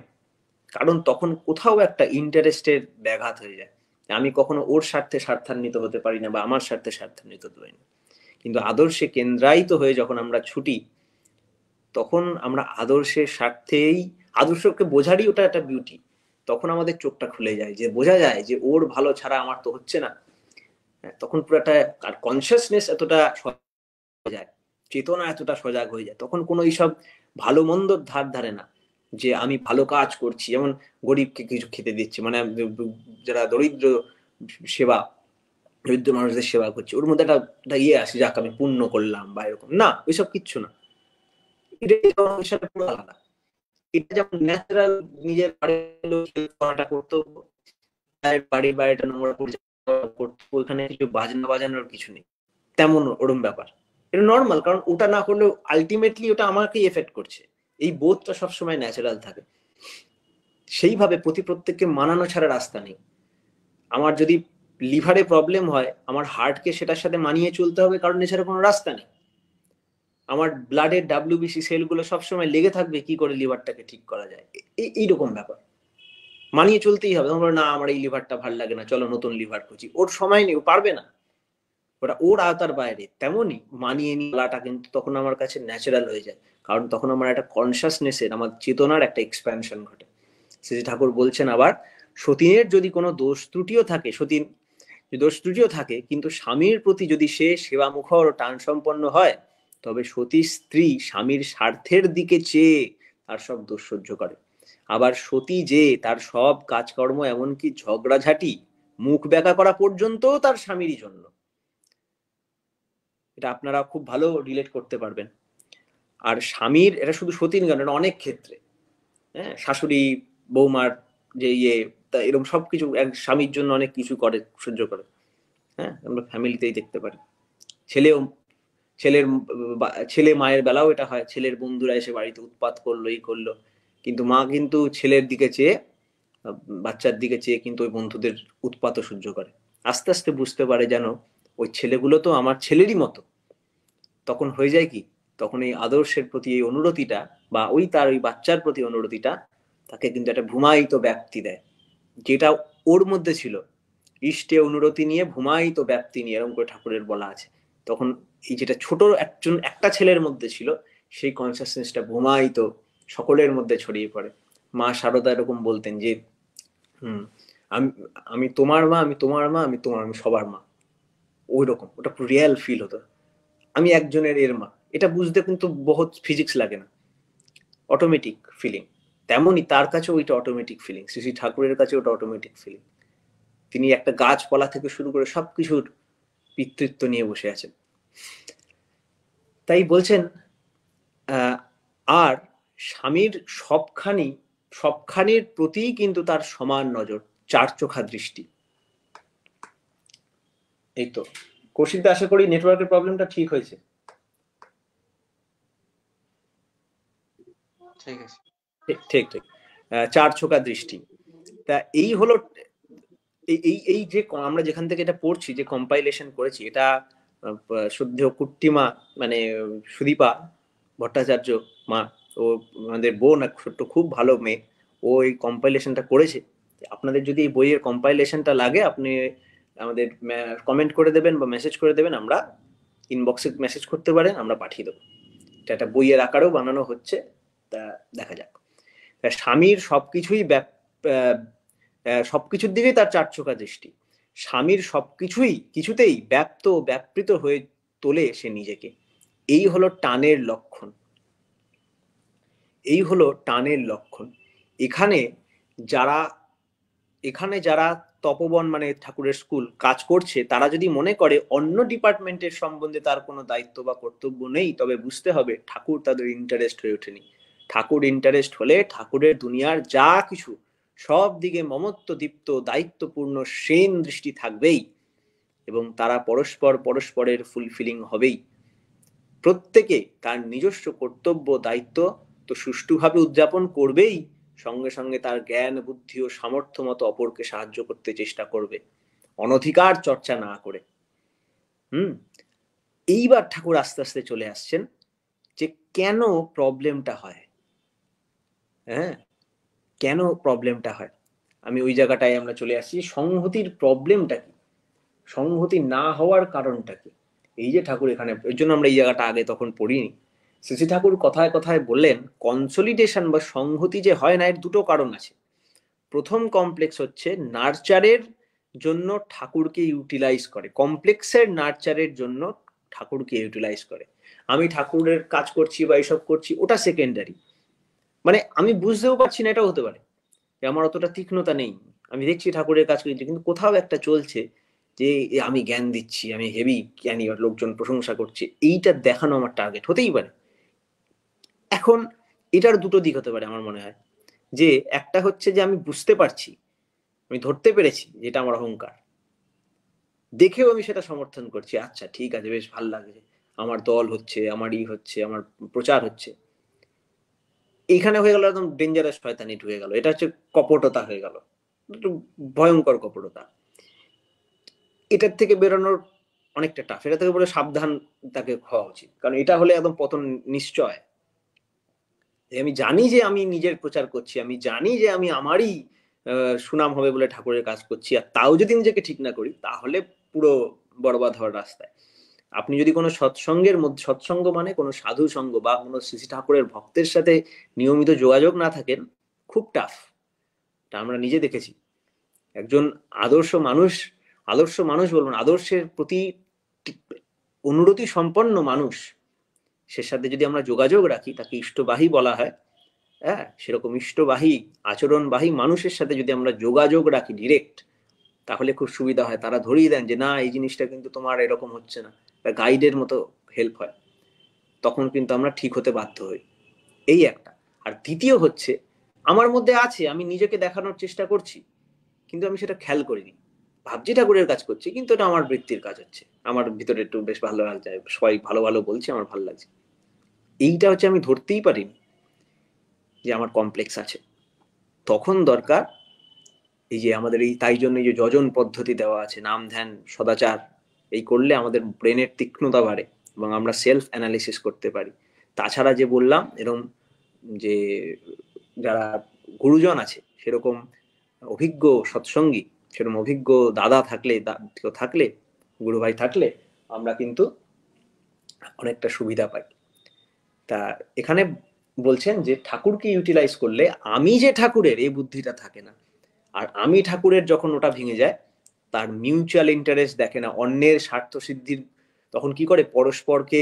কারণ তখন কোথাও একটা ইন্টারেস্টের ব্যাঘাত হয়ে যায়। আমি কখনো ওর স্বার্থে স্বার্থান্বিত হতে পারি না বা আমার স্বার্থে স্বার্থান্বিত হতে পারি না। কিন্তু আদর্শে কেন্দ্রায়িত হয়ে যখন আমরা ছুটি, তখন আমরা আদর্শের স্বার্থেই, আদর্শকে বোঝারই ওটা একটা বিউটি। তখন আমাদের চোখটা খুলে যায়, যে বোঝা যায় যে ওর ভালো ছাড়া আমার তো হচ্ছে না। তখন পুরো একটা কনসিয়াসনেস এতটা যায়, চেতনা এতটা সজাগ হয়ে যায়, তখন কোনো এইসব ভালো মন্দর ধারে না, যে আমি ভালো কাজ করছি, যেমন গরিবকে কিছু খেতে দিচ্ছি, মানে যারা দরিদ্র মানুষদের সেবা করছে, ওর মধ্যে একটা ইয়ে আসে, যাক আমি পুণ্য করলাম বা এরকম না, ওইসব কিচ্ছু না। এটা পুরো আলাদা। এটা যেমন ন্যাচারাল, নিজের বাড়িটা করতো, বাড়ির বাড়িটা নোংরা করতো, ওখানে কিছু বাজানোর কিছু নেই, তেমন ওরম ব্যাপার। এটা নর্মাল, কারণ ওটা না করলেও আলটিমেটলি ওটা আমাকেই এফেক্ট করছে। এই বোধটা সবসময় ন্যাচারাল থাকে। সেইভাবে প্রত্যেককে মানানো ছাড়া রাস্তা নেই। আমার যদি লিভারে প্রবলেম হয়, আমার হার্টকে সেটার সাথে মানিয়ে চলতে হবে, কারণ এছাড়া কোনো রাস্তা নেই। আমার ব্লাডের WBC সেলগুলো সবসময় লেগে থাকবে কি করে লিভারটাকে ঠিক করা যায়, এইরকম ব্যাপার। মানিয়ে চলতেই হবে। তখন না, আমার এই লিভারটা ভালো লাগে না, চলো নতুন লিভার খুঁজি। ওর সময় নেই, ও পারবে না, ওটা ওর আওতার বাইরে। তেমনই মানিয়ে নিলাটা কিন্তু তখন আমার কাছে ন্যাচারাল হয়ে যায়, কারণ তখন আমার একটা কনসাসনেসের, আমার চেতনার একটা এক্সপ্যানশন ঘটে। শ্রী ঠাকুর বলছেন আবার, সতীনের যদি কোনো দোষ ত্রুটিও থাকে, কিন্তু স্বামীর প্রতি যদি সে সেবামুখর ও টান সম্পন্ন হয়, তবে সতী স্ত্রী স্বামীর স্বার্থের দিকে চেয়ে তার সব দোষ সহ্য করে। আবার সতী যে তার সব কাজকর্ম, এমনকি ঝগড়াঝাটি, মুখ ব্যাকা করা পর্যন্ত তার স্বামীরই জন্য। এটা আপনারা খুব ভালো রিলেট করতে পারবেন। আর স্বামীর, এটা শুধু সতীর কেন, এটা অনেক ক্ষেত্রে, হ্যাঁ, শাশুড়ি বৌমার যে এরকম সবকিছু এক স্বামীর জন্য অনেক কিছু করে, সহ্য করে। হ্যাঁ, আমরা ফ্যামিলিতেই দেখতে পারি। ছেলে মায়ের বেলাও এটা হয়, ছেলের বন্ধুরা এসে বাড়িতে উৎপাত করলো, এই করলো, কিন্তু মা কিন্তু ছেলের দিকে চেয়ে, বাচ্চার দিকে চেয়ে কিন্তু ওই বন্ধুদের উৎপাতও সহ্য করে। আস্তে আস্তে বুঝতে পারে যেন ওই ছেলেগুলো তো আমার ছেলেরই মতো। তখন হয়ে যায় কি, তখন এই আদর্শের প্রতি এই অনুরতিটা, বা তার ওই বাচ্চার প্রতি অনুরতিটা তাকে কিন্তু একটা ভূমায়িত ব্যাপ্তি দেয়, যেটা ওর মধ্যে ছিল। ইষ্টে অনুরতি নিয়ে ভূমায়িত ব্যাপ্তি নিয়ে, এরকম করে ঠাকুরের বলা আছে। তখন এই যেটা ছোট একটা ছেলের মধ্যে ছিল, সেই কনসিয়াসনেসটা ভূমায়িত সকলের মধ্যে ছড়িয়ে পড়ে। মা শারদা এরকম বলতেন যে, আমি তোমার মা, আমি সবার মা। ওই রকম ওটা রিয়েল ফিল হতো, আমি একজনের এর মা। এটা বুঝতে কিন্তু বহুত ফিজিক্স লাগে না, অটোমেটিক ফিলিং, তেমনই তার কাছে ওইটা অটোমেটিক ফিলিং, শ্রী শ্রী ঠাকুরের কাছে ওটা অটোমেটিক ফিলিং। তিনি একটা গাছপালা থেকে শুরু করে সবকিছুর পিতৃত্ব নিয়ে বসে আছেন। তাই বলছেন আর স্বামীর সবখানির প্রতি কিন্তু তার সমান নজর, চার চোখা দৃষ্টি। এই তো কৌশিকদা, আশা করি নেটওয়ার্কের প্রবলেমটা ঠিক হয়েছে। ঠিক আছে, ঠিক ঠিক, চার চোখা দৃষ্টি। তা এই হলো এই যে আমরা যেখান থেকে এটা পড়ছি, যে কম্পাইলেশন করেছি, এটা শ্রদ্ধেয় কুট্টিমা মানে সুদীপা ভট্টাচার্য মা, ও আমাদের বোন, এক ছোট্ট খুব ভালো মেয়ে, ও এই কম্পাইলেশনটা করেছে। আপনাদের যদি এই বইয়ের কম্পাইলেশনটা লাগে, আপনি আমাদের কমেন্ট করে দেবেন বা মেসেজ করে দেবেন, আমরা ইনবক্সে মেসেজ করতে পারেন, আমরা পাঠিয়ে দেবো। এটা একটা বইয়ের আকারেও বানানো হচ্ছে, তা দেখা যাক। স্বামীর সবকিছুর দিকেই তার চার চোখা দৃষ্টি। স্বামীর কিছুতেই ব্যাপৃত হয়ে তোলে সে নিজেকে। এই হলো টানের লক্ষণ, এই হলো টানের লক্ষণ। এখানে যারা তপবন মানে ঠাকুরের স্কুল কাজ করছে, তারা যদি মনে করে অন্য ডিপার্টমেন্টের সম্বন্ধে তার কোনো দায়িত্ব বা কর্তব্য নেই, তবে বুঝতে হবে ঠাকুর তাদের ইন্টারেস্ট হয়ে ওঠেনি। ঠাকুর ইন্টারেস্ট হলে ঠাকুরের দুনিয়ার যা কিছু সব দিকে মমত্ব দীপ্ত দায়িত্বপূর্ণ সেন দৃষ্টি থাকবেই, এবং তারা পরস্পরের ফুলফিলিং হবেই। প্রত্যেকে তার নিজস্ব কর্তব্য দায়িত্ব তো সুষ্ঠুভাবে উদযাপন করবেই, সঙ্গে সঙ্গে তার জ্ঞান বুদ্ধি ও সামর্থ্য মতো অপরকে সাহায্য করতে চেষ্টা করবে, অনধিকার চর্চা না করে। এইবার ঠাকুর আস্তে আস্তে চলে আসছেন যে কেন প্রবলেমটা হয়। কেন প্রবলেমটা হয়, আমি ওই জায়গাটায় আমরা চলে আসছি। সংহতির প্রবলেমটা কি, সংহতি না হওয়ার কারণটা কি, এই যে ঠাকুর এখানে, এর জন্য আমরা এই জায়গাটা আগে তখন পড়িনি। শ্রী ঠাকুর কথায় কথায় বললেন কনসলিডেশন বা সংহতি যে হয় না, এর দুটো কারণ আছে। প্রথম কমপ্লেক্স হচ্ছে নার্চারের জন্য ঠাকুরকে ইউটিলাইজ করে, কমপ্লেক্সের নার্চারের জন্য ঠাকুরকে ইউটিলাইজ করে। আমি ঠাকুরের কাজ করছি বা এইসব করছি, ওটা সেকেন্ডারি। মানে আমি বুঝতেও পারছি না, এটাও হতে পারে যে আমার অতটা তীক্ষ্ণতা নেই, আমি দেখছি ঠাকুরের কাজ করছি, কিন্তু কোথাও একটা চলছে যে আমি জ্ঞান দিচ্ছি, আমি হেভি জ্ঞানী, লোকজন প্রশংসা করছে, এইটা দেখানো আমার টার্গেট হতেই পারে। এখন এটার দুটো দিক হতে পারে আমার মনে হয়, যে একটা হচ্ছে যে আমি বুঝতে পারছি, আমি ধরতে পেরেছি যেটা আমার অহংকার, দেখেও আমি সেটা সমর্থন করছি, আচ্ছা ঠিক আছে, বেশ ভালো লাগছে, আমার দল হচ্ছে, আমার হচ্ছে, আমার প্রচার হচ্ছে। এইখানে হয়ে গেল একদম ডেঞ্জারাস শয়তানি ঢুকে গেল, এটা হচ্ছে কপটতা হয়ে গেল, একটু ভয়ঙ্কর কপটতা। এটার থেকে বেরোনোর অনেকটা টাফ, এটা থেকে বলে সাবধান তাকে হওয়া উচিত, কারণ এটা হলে একদম পতন নিশ্চয়। আমি জানি যে আমি নিজের প্রচার করছি, আমি জানি যে আমি আমারই সুনাম হবে বলে ঠাকুরের কাজ করছি, আর তাও যদি নিজেকে ঠিক না করি, তাহলে পুরো বরবাদ হওয়ার রাস্তায়। আপনি যদি কোনো সৎসঙ্গের মধ্যে, সৎসঙ্গ মানে কোনো সাধু সঙ্গ বা কোনো শ্রী ঠাকুরের ভক্তের সাথে নিয়মিত যোগাযোগ না থাকেন, খুব টাফ। তা আমরা নিজে দেখেছি। একজন আদর্শ মানুষ বলবো না, আদর্শের প্রতি অনুরতি সম্পন্ন মানুষ, সে সাথে যদি আমরা যোগাযোগ রাখি, তাকে ইষ্টবাহী বলা হয়। সেরকম ইষ্টবাহী আচরণবাহী মানুষের সাথে যদি আমরা যোগাযোগ রাখি ডিরেক্ট, তাহলে খুব সুবিধা হয়। তারা ধরিয়ে দেন যে না, এই জিনিসটা কিন্তু তোমার এরকম হচ্ছে না, গাইডের মতো হেল্প হয়, তখন কিন্তু আমরা ঠিক হতে বাধ্য হই। এই একটা। আর দ্বিতীয় হচ্ছে, আমার মধ্যে আছে, আমি নিজেকে দেখানোর চেষ্টা করছি, কিন্তু আমি সেটা খেয়াল করিনি, ভাবছি ঠাকুরের কাজ করছি, কিন্তু এটা আমার বৃত্তির কাজ হচ্ছে, আমার ভিতরে একটু বেশ ভালো লাগছে, সবাই ভালো ভালো বলছে, আমার ভালো লাগছে। এইটা হচ্ছে আমি ধরতেই পারিনি যে আমার কমপ্লেক্স আছে। তখন দরকার এই যে আমাদের এই, তাই জন্য এই যে যজন পদ্ধতি দেওয়া আছে, নাম ধ্যান সদাচার, এই করলে আমাদের ব্রেনের তীক্ষ্ণতা বাড়ে এবং আমরা সেলফ অ্যানালিসিস করতে পারি। তাছাড়া যে বললাম, এরকম যে যারা গুরুজন আছে, সেরকম অভিজ্ঞ সৎসঙ্গী, সেরকম অভিজ্ঞ দাদা থাকলে গুরু ভাই থাকলে আমরা কিন্তু অনেকটা সুবিধা পাই। তা এখানে বলছেন যে ঠাকুরকে ইউটিলাইজ করলে আমি যে ঠাকুরের, এই বুদ্ধিটা থাকে না। আর আমি ঠাকুরের যখন ওটা ভেঙে যায়, তার মিউচুয়াল ইন্টারেস্ট দেখে না, অন্যের স্বার্থ সিদ্ধির, তখন কি করে, পরস্পরকে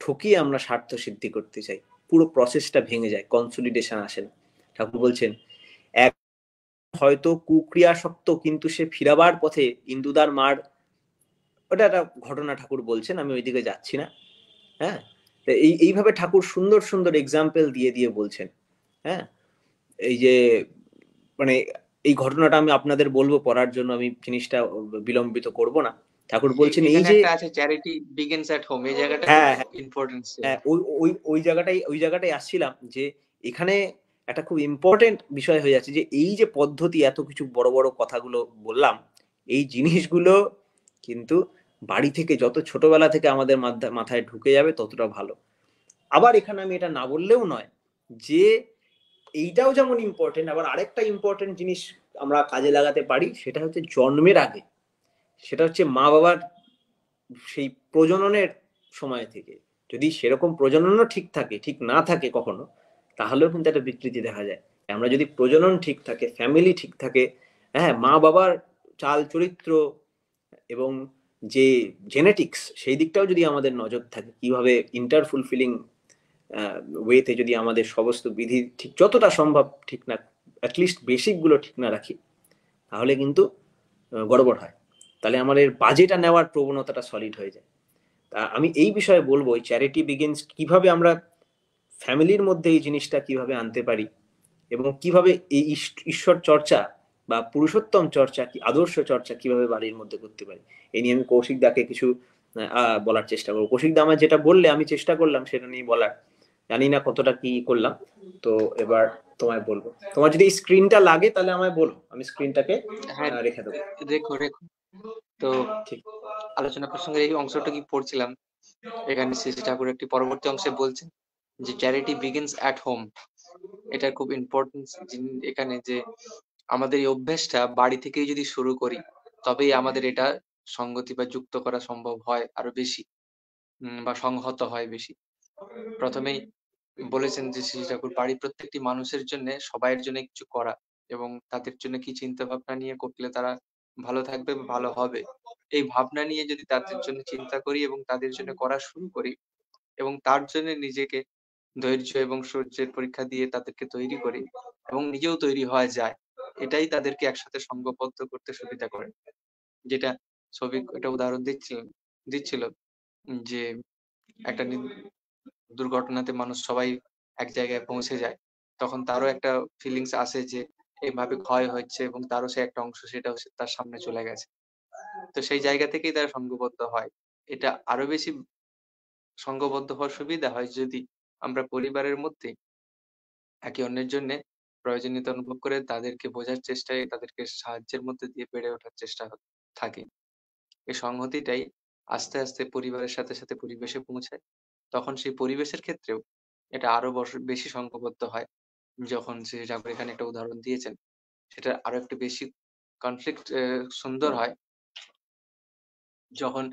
ঠকিয়ে আমরা স্বার্থ সিদ্ধি করতে চাই। পুরো প্রসেসটা ভেঙে যায়, কনসলিডেশন আসে না। ঠাকুর বলছেন এক হয়তো কুক্রিয়াসক্ত, কিন্তু সে ফিরাবার পথে ইন্দুদার মার, ওটা একটা ঘটনা ঠাকুর বলছেন, আমি ওইদিকে যাচ্ছি না। হ্যাঁ, এইভাবে ঠাকুর সুন্দর সুন্দর এক্সাম্পল দিয়ে দিয়ে বলছেন। হ্যাঁ, এই যে মানে এই ঘটনাটা আমি আপনাদের বলবো পড়ার জন্য, আমি জিনিসটা বিলম্বিত করব না। ঠাকুর বলছেন এই এখানে যে, একটা আছে চ্যারিটি বিগিনস এট হোম, এই জায়গাটা খুব হ্যাঁ হ্যাঁ ইম্পর্টেন্ট ছিল। হ্যাঁ, ওই জায়গাটাই আসছিলাম, যে এখানে একটা খুব ইম্পর্টেন্ট বিষয় হয়ে যাচ্ছে, যে এই যে পদ্ধতি, এত কিছু বড় বড় কথাগুলো বললাম, এই জিনিসগুলো কিন্তু বাড়ি থেকে যত ছোটবেলা থেকে আমাদের মাথায় ঢুকে যাবে ততটা ভালো। আবার এখানে আমি এটা না বললেও নয় যে এইটাও যেমন ইম্পর্টেন্ট, আবার আরেকটা ইম্পর্টেন্ট জিনিস আমরা কাজে লাগাতে পারি, সেটা হচ্ছে জন্মের আগে, সেটা হচ্ছে মা বাবার সেই প্রজননের সময় থেকে। যদি সেরকম প্রজননও ঠিক থাকে, ঠিক না থাকে কখনো, তাহলেও কিন্তু একটা বিকৃতি দেখা যায়। আমরা যদি প্রজনন ঠিক থাকে, ফ্যামিলি ঠিক থাকে, হ্যাঁ, মা বাবার চাল চরিত্র এবং যে জেনেটিক্স, সেই দিকটাও যদি আমাদের নজর থাকে, কিভাবে ইন্টার ফুলফিলিং ওয়েতে যদি আমাদের সমস্ত বিধি ঠিক যতটা সম্ভব ঠিক না, অ্যাটলিস্ট বেসিক গুলো ঠিক না রাখি, তাহলে কিন্তু গড়বড় হয়। তাহলে আমাদের বাজেটা নেওয়ার প্রবণতাটা সলিড হয়ে যায়। তা আমি এই বিষয়ে বলবো, এই চ্যারিটি বিগিনস কিভাবে আমরা ফ্যামিলির মধ্যে এই জিনিসটা কিভাবে আনতে পারি, এবং কিভাবে এই ঈশ্বর চর্চা বা পুরুষোত্তম চর্চা, কি আদর্শ চর্চা কিভাবে বাড়ির মধ্যে করতে পারি, এই নিয়ে আমি কৌশিক দাকে কিছু বলার চেষ্টা করবো। কৌশিক দা আমার যেটা বললে আমি চেষ্টা করলাম সেটা নিয়ে বলার, জানি না কতটা কি করলাম। তো এবার তোমায় বলবো, তোমার যদি স্ক্রিনটা লাগে তাহলে আমায় বলো, আমি স্ক্রিনটাকে হ্যাঁ, রেখে দেবো। রেখো রেখো। তো ঠিক, আলোচনা প্রসঙ্গে এই অংশটা কি পড়ছিলাম, এখানে শ্রী শ্রী ঠাকুর একটি পরবর্তী অংশে বলছেন যে চ্যারিটি বিগিনস অ্যাট হোম। এটা খুব ইম্পর্টেন্ট এখানে, যে আমাদের এই অভ্যেসটা বাড়ি থেকেই যদি শুরু করি, তবেই আমাদের এটা সঙ্গতি বা যুক্ত করা সম্ভব হয় আরো বেশি, বা সংহত হয় বেশি। প্রথমেই বলেছেন যে শ্রী ঠাকুর বাড়ির প্রত্যেকটি মানুষের জন্য, সবাইয়ের জন্য কিছু করা, এবং তাদের জন্য কি চিন্তা ভাবনা নিয়ে করলে তারা ভালো থাকবে বা ভালো হবে, এই ভাবনা নিয়ে যদি তাদের জন্য চিন্তা করি এবং তাদের জন্য করা শুরু করি, এবং তার জন্য নিজেকে ধৈর্য এবং সূর্যের পরীক্ষা দিয়ে তাদেরকে তৈরি করি, এবং নিজেও তৈরি হওয়া যায়, এটাই তাদেরকে একসাথে সঙ্গবদ্ধ করতে সুবিধা করে। যেটা ছবি একটা উদাহরণ দিচ্ছিল যে একটা দুর্ঘটনাতে মানুষ সবাই এক জায়গায় পৌঁছে যায়, তখন তারও একটা ফিলিংস আসে যে এইভাবে ক্ষয় হচ্ছে, এবং তারও সে একটা অংশ, সেটা হচ্ছে তার সামনে চলে গেছে। তো সেই জায়গা থেকেই তারা সঙ্গবদ্ধ হয়। এটা আরো বেশি সঙ্গবদ্ধ হওয়ার সুবিধা হয় যদি আমরা পরিবারের মধ্যে একে অন্যের জন্য প্রয়োজনীয়তা অনুভব করে তাদেরকে বোঝার চেষ্টায়, তাদেরকে সাহায্যের মধ্যে দিয়ে বেড়ে ওঠার চেষ্টা থাকে। এই সংহতিটাই আস্তে আস্তে পরিবারের সাথে সাথে পরিবেশে পৌঁছায়। তখন সেই পরিবেশের ক্ষেত্রেও এটা আরো বেশি সংঘবদ্ধ হয়। যখন শ্রী ঠাকুর এখানে একটা উদাহরণ দিয়েছেন, সেটা আরো একটু বেশি কনফ্লিক্ট সুন্দর হয় যখন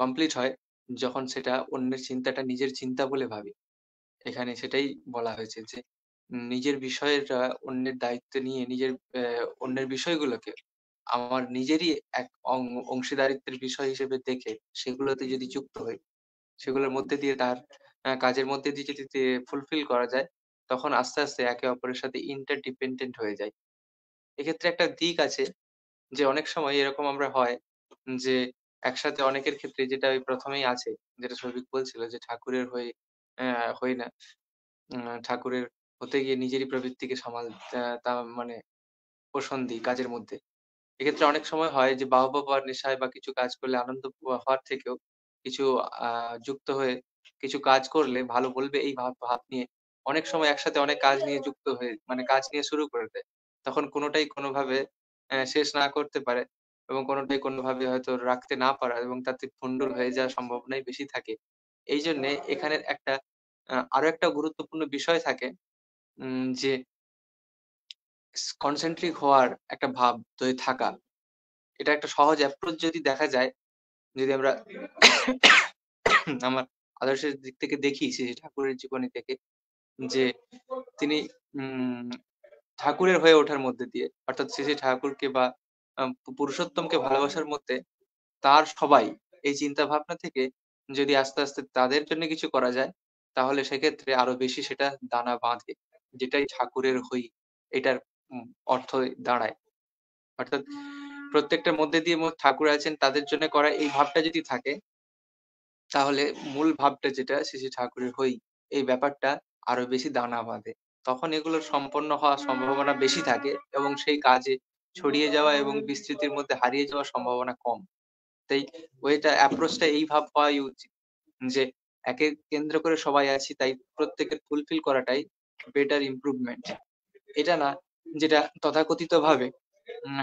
কমপ্লিট হয়, যখন সেটা অন্যের চিন্তাটা নিজের চিন্তা বলে ভাবি। এখানে সেটাই বলা হয়েছে যে নিজের বিষয়টা অন্যের দায়িত্ব নিয়ে, অন্যের বিষয়গুলোকে আমার নিজেরই এক অংশীদারিত্বের বিষয় হিসেবে দেখে সেগুলোতে যদি যুক্ত হই, সেগুলোর মধ্যে দিয়ে তার কাজের মধ্যে দিয়ে যদি ফুলফিল করা যায়, তখন আস্তে আস্তে একে অপরের সাথে ইন্টারডিপেন্ডেন্ট হয়ে যায়। এক্ষেত্রে একটা দিক আছে যে অনেক সময় এরকম আমরা হয় যে একসাথে অনেকের ক্ষেত্রে, যেটা ওই প্রথমেই আছে, যেটা সৌভিক বলছিল যে ঠাকুরের হয়ে হই না, ঠাকুরের হতে গিয়ে নিজেরই প্রবৃত্তিকে সামাল তা মানে পোষণ দিই কাজের মধ্যে। এক্ষেত্রে অনেক সময় হয় যে বাহবা পাওয়ার নেশায় বা কিছু কাজ করলে আনন্দ হওয়ার থেকেও কিছু যুক্ত হয়ে কিছু কাজ করলে ভালো বলবে এই ভাব ভাব নিয়ে অনেক সময় একসাথে অনেক কাজ নিয়ে যুক্ত হয়ে কাজ নিয়ে শুরু করে দেয়। তখন কোনোটাই কোনোভাবে শেষ না করতে পারে, এবং কোনোটাই কোনোভাবে হয়তো রাখতে না পারা, এবং তাতে ভন্ডুল হয়ে যাওয়ার সম্ভাবনাই বেশি থাকে। এই জন্যে এখানে একটা আরো একটা গুরুত্বপূর্ণ বিষয় থাকে, যে কনসেন্ট্রিক হওয়ার একটা ভাব যদি থাকা। এটা একটা সহজ অ্যাপ্রোচ যদি দেখা যায়, যদি আমরা আমার আদর্শের দিক থেকে দেখি শ্রী ঠাকুরের জীবনী থেকে, যে তিনি উম ঠাকুরের হয়ে ওঠার মধ্যে দিয়ে, অর্থাৎ শ্রী শ্রী ঠাকুরকে বা পুরুষোত্তমকে ভালোবাসার মধ্যে তার সবাই এই চিন্তা ভাবনা থেকে যদি আস্তে আস্তে তাদের জন্য কিছু করা যায়, তাহলে সেক্ষেত্রে আরো বেশি সেটা দানা বাঁধে, যেটাই ঠাকুরের হই এটার অর্থ দাঁড়ায়। অর্থাৎ প্রত্যেকটার মধ্যে দিয়ে ঠাকুর আছেন, তাদের জন্য করা এই ভাবটা যদি থাকে, তাহলে মূল ভাবটা যেটা শ্রী শ্রী ঠাকুরের হই, এই ব্যাপারটা আরো বেশি দানা বাঁধে। তখন এগুলো সম্পন্ন হওয়ার সম্ভাবনা বেশি থাকে এবং সেই কাজে ছড়িয়ে যাওয়া এবং বিস্তৃতির মধ্যে হারিয়ে যাওয়ার সম্ভাবনা কম। তাই ওইটা অ্যাপ্রোচটা এই ভাব হওয়াই উচিত যে একে কেন্দ্র করে সবাই আছি, তাই প্রত্যেকের ফুলফিল করাটাই বেটার ইমপ্রুভমেন্ট। এটা না যেটা তথাকথিত ভাবে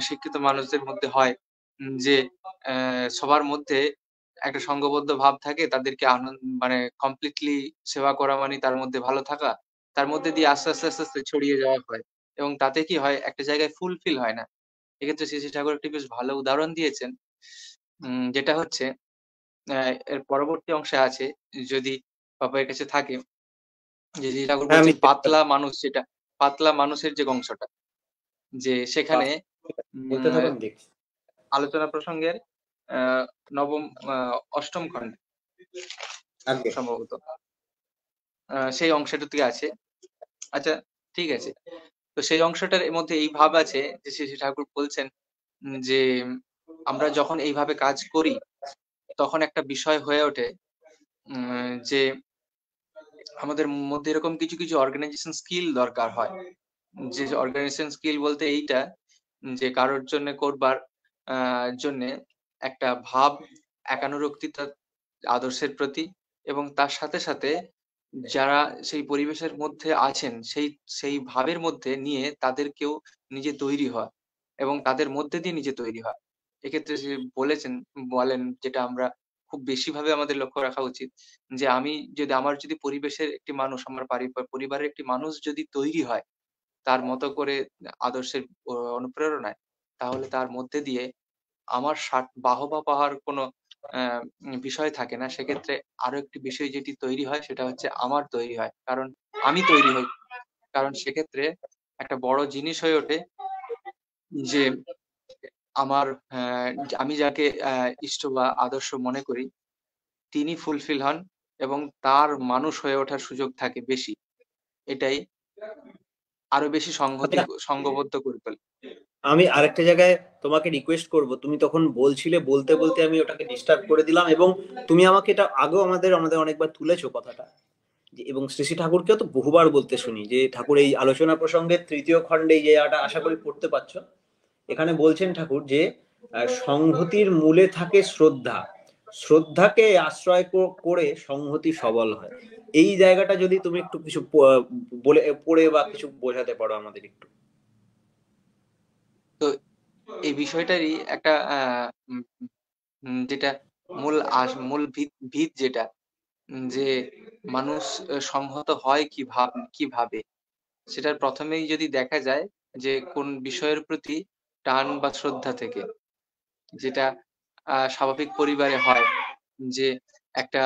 শিক্ষিত মানুষদের মধ্যে হয়, যে সবার মধ্যে একটা সংঘবদ্ধ ভাব থাকে, তাদেরকে মানে কমপ্লিটলি সেবা করা মানে তার মধ্যে ভালো থাকা, তার মধ্যে দিয়ে আস্তে আস্তে আস্তে আস্তে ছড়িয়ে যাওয়া হয় এবং তাতে কি হয়, একটা জায়গায় ফুলফিল হয় না। এক্ষেত্রে শ্রী শ্রী ঠাকুর একটি বেশ ভালো উদাহরণ দিয়েছেন, যেটা হচ্ছে এর পরবর্তী অংশে আছে, যদি বাবার কাছে থাকে, যে শ্রী ঠাকুর হ্যাঁ, আমি বলছেন পাতলা মানুষ, যেটা পাতলা মানুষের যে অংশটা, যে সেখানে বলতে উম, থাকো, আমি দেখছি। আলোচনা প্রসঙ্গের আহ, নবম অষ্টম খণ্ডে আগে সম্ভবত সেই অংশটুকু আছে। আচ্ছা, ঠিক আছে। তো সেই অংশটার মধ্যে এই ভাব আছে যে শ্রী শ্রী ঠাকুর বলছেন যে আমরা যখন এইভাবে কাজ করি, তখন একটা বিষয় হয়ে ওঠে যে আমাদের মধ্যে এরকম কিছু কিছু অর্গানাইজেশন স্কিল দরকার হয়। যে অর্গানাইজেশন স্কিল বলতে এইটা, যে কারোর জন্য করবার জন্য একটা ভাব, একানুরক্তিতা আদর্শের প্রতি, এবং তার সাথে সাথে যারা সেই পরিবেশের মধ্যে আছেন সেই সেই ভাবের মধ্যে নিয়ে তাদেরকেও নিজে তৈরি হয় এবং তাদের মধ্যে দিয়ে নিজে তৈরি হয়। এক্ষেত্রে সে বলেন যেটা আমরা খুব বেশি ভাবে আমাদের লক্ষ্য রাখা উচিত, যে আমি যদি যদি পরিবেশের একটি মানুষ, আমার পরিবারের একটি মানুষ যদি তৈরি হয় তার মতো করে আদর্শের অনুপ্রেরণায়, তাহলে তার মধ্যে দিয়ে আমার বাহবা পাওয়ার কোনো বিষয় থাকে না। সেক্ষেত্রে আরো একটি বিষয় যেটি তৈরি হয় সেটা হচ্ছে আমার তৈরি হয়, কারণ আমি তৈরি হই। কারণ সেক্ষেত্রে একটা বড় জিনিস হয়ে ওঠে যে আমার আমি যাকে ইষ্ট বা আদর্শ মনে করি তিনি ফুলফিল হন এবং তার মানুষ হয়ে ওঠার সুযোগ থাকে বেশি। এটাই আরো বেশি সংঘবদ্ধ করে তোলে। আমি আরেকটা জায়গায় তোমাকে রিকোয়েস্ট করব, তুমি তখন বলছিলে, বলতে বলতে আমি ওটাকে ডিস্টার্ব করে দিলাম, এবং তুমি আমাকে এটা আগেও আমাদের আমাদের অনেকবার তুলেছো কথাটা, যে এবং শ্রী শ্রী ঠাকুরকেও তো বহুবার বলতে শুনি যে ঠাকুর এই আলোচনা প্রসঙ্গের তৃতীয় খণ্ডে, যে এটা আশা করি পড়তে পারছো, এখানে বলছেন ঠাকুর যে সংহতির মূলে থাকে শ্রদ্ধা, শ্রদ্ধাকে আশ্রয় করে সংহতি সবল হয়। এই জায়গাটা যদি তুমি একটু কিছু বলে পড়ে বা কিছু বোঝাতে পারো আমাদের একটু। তো এই বিষয়টারই একটা যেটা মূল ভিত যেটা, যে মানুষ সংহত হয় কিভাবে, সেটার প্রথমেই যদি দেখা যায় যে কোন বিষয়ের প্রতি টান বা শ্রদ্ধা থেকে, যেটা স্বাভাবিক পরিবারে হয়, যে একটা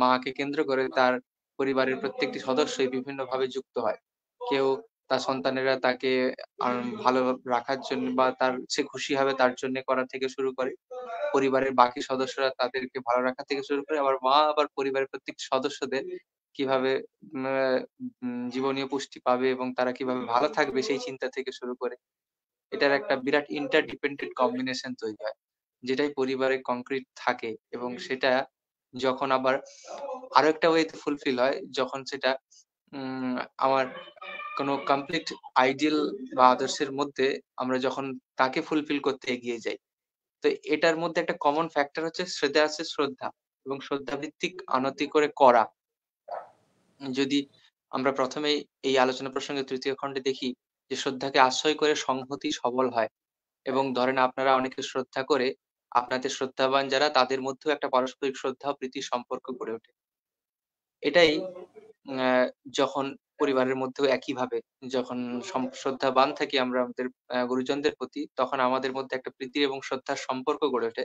মাকে কেন্দ্র করে তার পরিবারের প্রত্যেকটি সদস্যই বিভিন্ন ভাবে যুক্ত হয়। কেউ তার সন্তানেরা তাকে ভালো রাখার জন্য বা সে খুশি হবে তার জন্য করা থেকে শুরু করে, পরিবারের বাকি সদস্যরা তাদেরকে ভালো রাখা থেকে শুরু করে, আবার মা আবার পরিবারের প্রত্যেকটি সদস্যদের কিভাবে জীবনীয় পুষ্টি পাবে এবং তারা কিভাবে ভালো থাকবে সেই চিন্তা থেকে শুরু করে এটার একটা বিরাট ইন্টারডিপেন্ডেন্ট কম্বিনেশন তৈরি হয়, যেটাই পরিবারে কংক্রিট থাকে। এবং সেটা যখন আবার আরো একটা ওয়েতে ফুলফিল হয়, যখন সেটা আমার কোনো কমপ্লিট আইডিয়াল বা আদর্শের মধ্যে আমরা যখন তাকে ফুলফিল করতে এগিয়ে যাই। তো এটার মধ্যে একটা কমন ফ্যাক্টর হচ্ছে শ্রদ্ধা এবং শ্রদ্ধা ভিত্তিক আনতি করে করা। যদি আমরা প্রথমেই এই আলোচনা প্রসঙ্গে তৃতীয় খণ্ডে দেখি যে শ্রদ্ধাকে আশ্রয় করে সংহতি সবল হয়, এবং ধরেন আপনারা অনেকে শ্রদ্ধা করে, আপনাদের শ্রদ্ধাবান যারা তাদের মধ্যেও একটা পারস্পরিক শ্রদ্ধা ও প্রীতির সম্পর্ক গড়ে ওঠে। এটাই যখন পরিবারের মধ্যেও একইভাবে যখন শ্রদ্ধাবান থাকি আমরা আমাদের গুরুজনদের প্রতি, তখন আমাদের মধ্যে একটা প্রীতি এবং শ্রদ্ধার সম্পর্ক গড়ে ওঠে,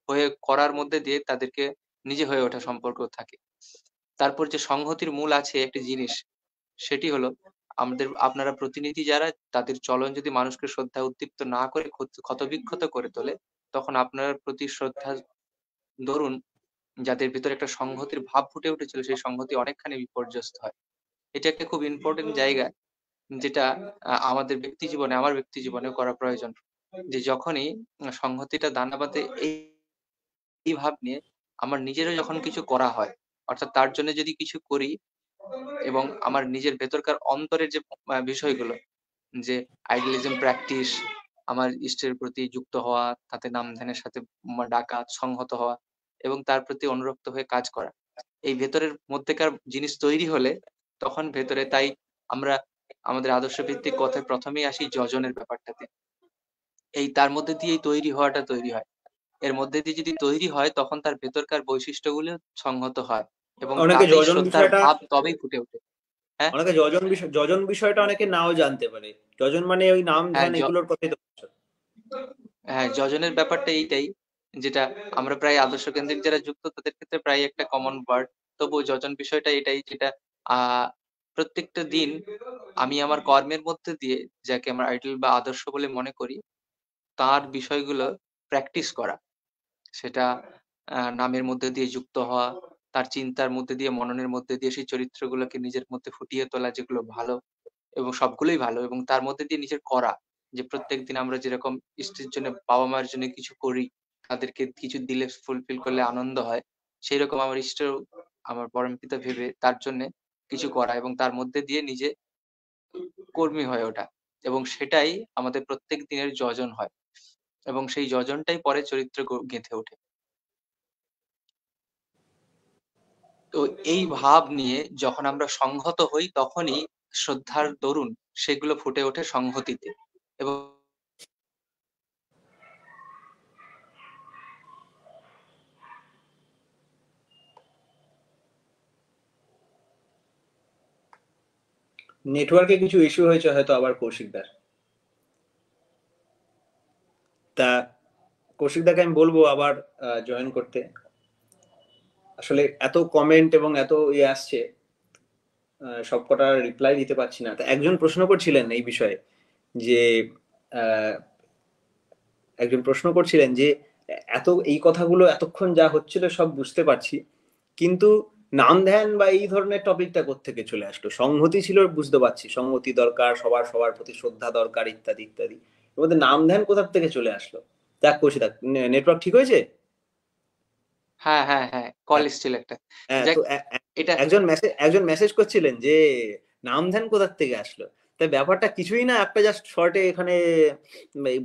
হয়ে করার মধ্যে দিয়ে তাদেরকে নিজে হয়ে ওঠা সম্পর্ক থাকে। তারপর যে সংহতির মূল আছে একটি জিনিস, সেটি হলো আপনারা প্রতিনিধি যারা, তাদের চলন যদি মানুষকে শ্রদ্ধা উদ্দীপ্ত না করে ক্ষতবিক্ষত করে তোলে, তখন আপনার প্রতি শ্রদ্ধা দরুন যাদের ভিতরে একটা সংহতির ভাব ফুটে উঠেছিল, সেই সংহতি অনেকখানি বিপর্যস্ত হয়। এটা একটা খুব ইম্পর্টেন্ট জায়গা, যেটা আমাদের ব্যক্তি জীবনে, আমার ব্যক্তি জীবনেও করা প্রয়োজন। যে যখনই সংহতিটা দানা বাঁধে এই ভাব নিয়ে, আমার নিজেরও যখন কিছু করা হয়, অর্থাৎ তার জন্য যদি কিছু করি এবং আমার নিজের ভেতরকার অন্তরের যে বিষয়গুলো, যে আইডিয়ালিজম প্র্যাকটিস, আমার ইষ্টের প্রতি যুক্ত হওয়া, তাতে নাম ধ্যানের সাথে ডাকা, সংহত হওয়া এবং তার প্রতি অনুরক্ত হয়ে কাজ করা, এই ভেতরের মধ্যেকার জিনিস তৈরি হলে তখন ভেতরে, তাই আমরা আমাদের আদর্শ ভিত্তিক কথায় প্রথমেই আসি যজনের ব্যাপারটাতে। এই তার মধ্যে দিয়েই তৈরি হওয়াটা তৈরি হয়, এর মধ্যে দিয়ে যদি তৈরি হয় তখন তার ভেতরকার বৈশিষ্ট্যগুলো সংহত হয় এবং অনেকে তাতেই যজন শ্রদ্ধার বিষয়টা ভাব তবেই ফুটে ওঠে। হ্যাঁ, অনেকে যজন বিষয়টা অনেকে নাও জানতে পারে। যজন মানে ওই নাম হ্যাঁ, ধ্যান এগুলোর কথাই তো বলছো। হ্যাঁ, যজনের ব্যাপারটা এইটাই, যেটা আমরা প্রায় আদর্শ কেন্দ্রিক যারা যুক্ত তাদের ক্ষেত্রে প্রায় একটা কমন ওয়ার্ড। তবু যজন বিষয়টা এটাই, যেটা আহ প্রত্যেকটা দিন আমি আমার কর্মের মধ্যে দিয়ে যাকে আমরা আইডল বা আদর্শ বলে মনে করি, তার বিষয়গুলো প্র্যাকটিস করা, সেটা নামের মধ্যে দিয়ে যুক্ত হওয়া, তার চিন্তার মধ্যে দিয়ে, মননের মধ্যে দিয়ে সেই চরিত্রগুলোকে নিজের মধ্যে ফুটিয়ে তোলা, যেগুলো ভালো এবং সবগুলোই ভালো, এবং তার মধ্যে দিয়ে নিজের করা, যে প্রত্যেকদিন আমরা যেরকম স্ত্রীর জন্য, বাবা মায়ের জন্য কিছু করি, তাদেরকে কিছু দিলে, ফুলফিল করলে আনন্দ হয়, সেই রকম আমার ইষ্ট, আমার পরমপিতা ভেবে তার জন্য কিছু করা এবং তার মধ্যে দিয়ে নিজে কর্মী হয়ে ওঠা, এবং সেটাই আমাদের প্রত্যেক দিনের যজন হয় এবং সেই যজনটাই পরে চরিত্রে গেঁথে ওঠে। তো এই ভাব নিয়ে যখন আমরা সংহত হই, তখনই শ্রদ্ধার দরুন সেগুলো ফুটে ওঠে সংহতিতে। এবং নেটওয়ার্কে কিছু ইস্যু হয়েছে হয়তো আবার কৌশিকদার। তা কৌশিকদাকে আমি বলবো আবার জয়েন করতে। আসলে এত কমেন্ট এবং এত ইয়ে আসছে, সবকটা রিপ্লাই দিতে পারছি না। তা একজন প্রশ্ন করছিলেন এই বিষয়ে, যে একজন প্রশ্ন করছিলেন যে এত এই কথাগুলো এতক্ষণ যা হচ্ছিল সব বুঝতে পারছি, কিন্তু নাম ধ্যান বা এই ধরনের টপিকটা কোত্থেকে চলে আসলো? সংহতি ছিল বুঝতে পারছি, সংহতি দরকার, সবার সবার প্রতি শ্রদ্ধা দরকার, ইত্যাদি ইত্যাদি। এর মধ্যে নাম ধ্যান কোথার থেকে চলে আসলো? যাক কৌশিক, নেটওয়ার্ক ঠিক হয়েছে? হ্যাঁ, হ্যাঁ, হ্যাঁ, কল এসেছিল একটা। হ্যাঁ, যাক, তো এটা একজন মেসেজ করছিলেন যে নাম ধ্যান কোথার থেকে আসলো। তাই ব্যাপারটা কিছুই না, একটা জাস্ট শর্টে এখানে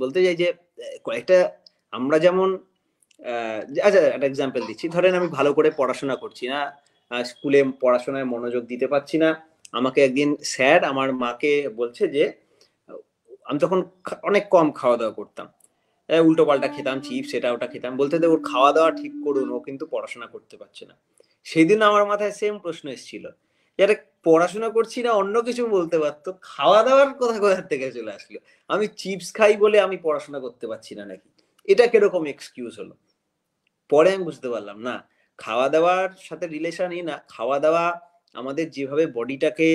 বলতে চাই যে কয়েকটা, আমরা যেমন আচ্ছা একটা এক্সাম্পল দিচ্ছি। ধরেন আমি ভালো করে পড়াশোনা করছি না, স্কুলে পড়াশোনায় মনোযোগ দিতে পারছি না। আমাকে একদিন স্যার আমার মাকে বলছে যে, আমি তখন অনেক কম খাওয়া দাওয়া করতাম, উল্টো পাল্টা খেতাম, চিপস এটা ওটা খেতাম, বলতে ওর খাওয়া দাওয়া ঠিক করুন, ও কিন্তু পড়াশোনা করতে পারছে না। সেদিন আমার মাথায় সেম প্রশ্ন এসেছিল, যারা পড়াশোনা করছি না অন্য কিছু বলতে পারতো, খাওয়া দাওয়ার কথা কোথা থেকে চলে আসলো? আমি চিপস খাই বলে আমি পড়াশোনা করতে পারছি না নাকি? এটা কিরকম এক্সকিউজ হলো? পরে আমি বুঝতে পারলাম না, খাওয়া দাওয়ার সাথে রিলেশনই না, খাওয়া দাওয়া আমাদের যেভাবে বডিটাকে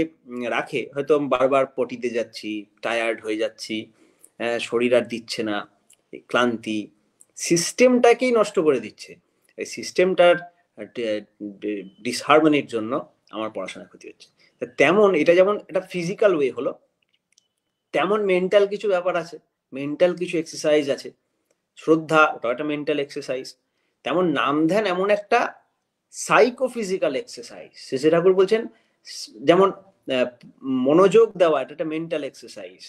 রাখে, হয়তো বারবার পটিতে যাচ্ছি, টায়ার্ড হয়ে যাচ্ছি, শরীর আর দিচ্ছে না, ক্লান্তি সিস্টেমটাকেই নষ্ট করে দিচ্ছে। এই সিস্টেমটার ডিসহারমনির জন্য আমার পড়াশোনা ক্ষতি হচ্ছে। তেমন এটা যেমন একটা ফিজিক্যাল ওয়ে হলো, তেমন মেন্টাল কিছু ব্যাপার আছে, মেন্টাল কিছু এক্সারসাইজ আছে। শ্রদ্ধা ওটা একটা মেন্টাল এক্সারসাইজ, তেমন নাম ধ্যান এমন একটা সাইকোফিজিক্যাল এক্সারসাইজ। শ্রী ঠাকুর বলছেন যেমন মনোযোগ দেওয়া এটা একটা মেন্টাল এক্সারসাইজ,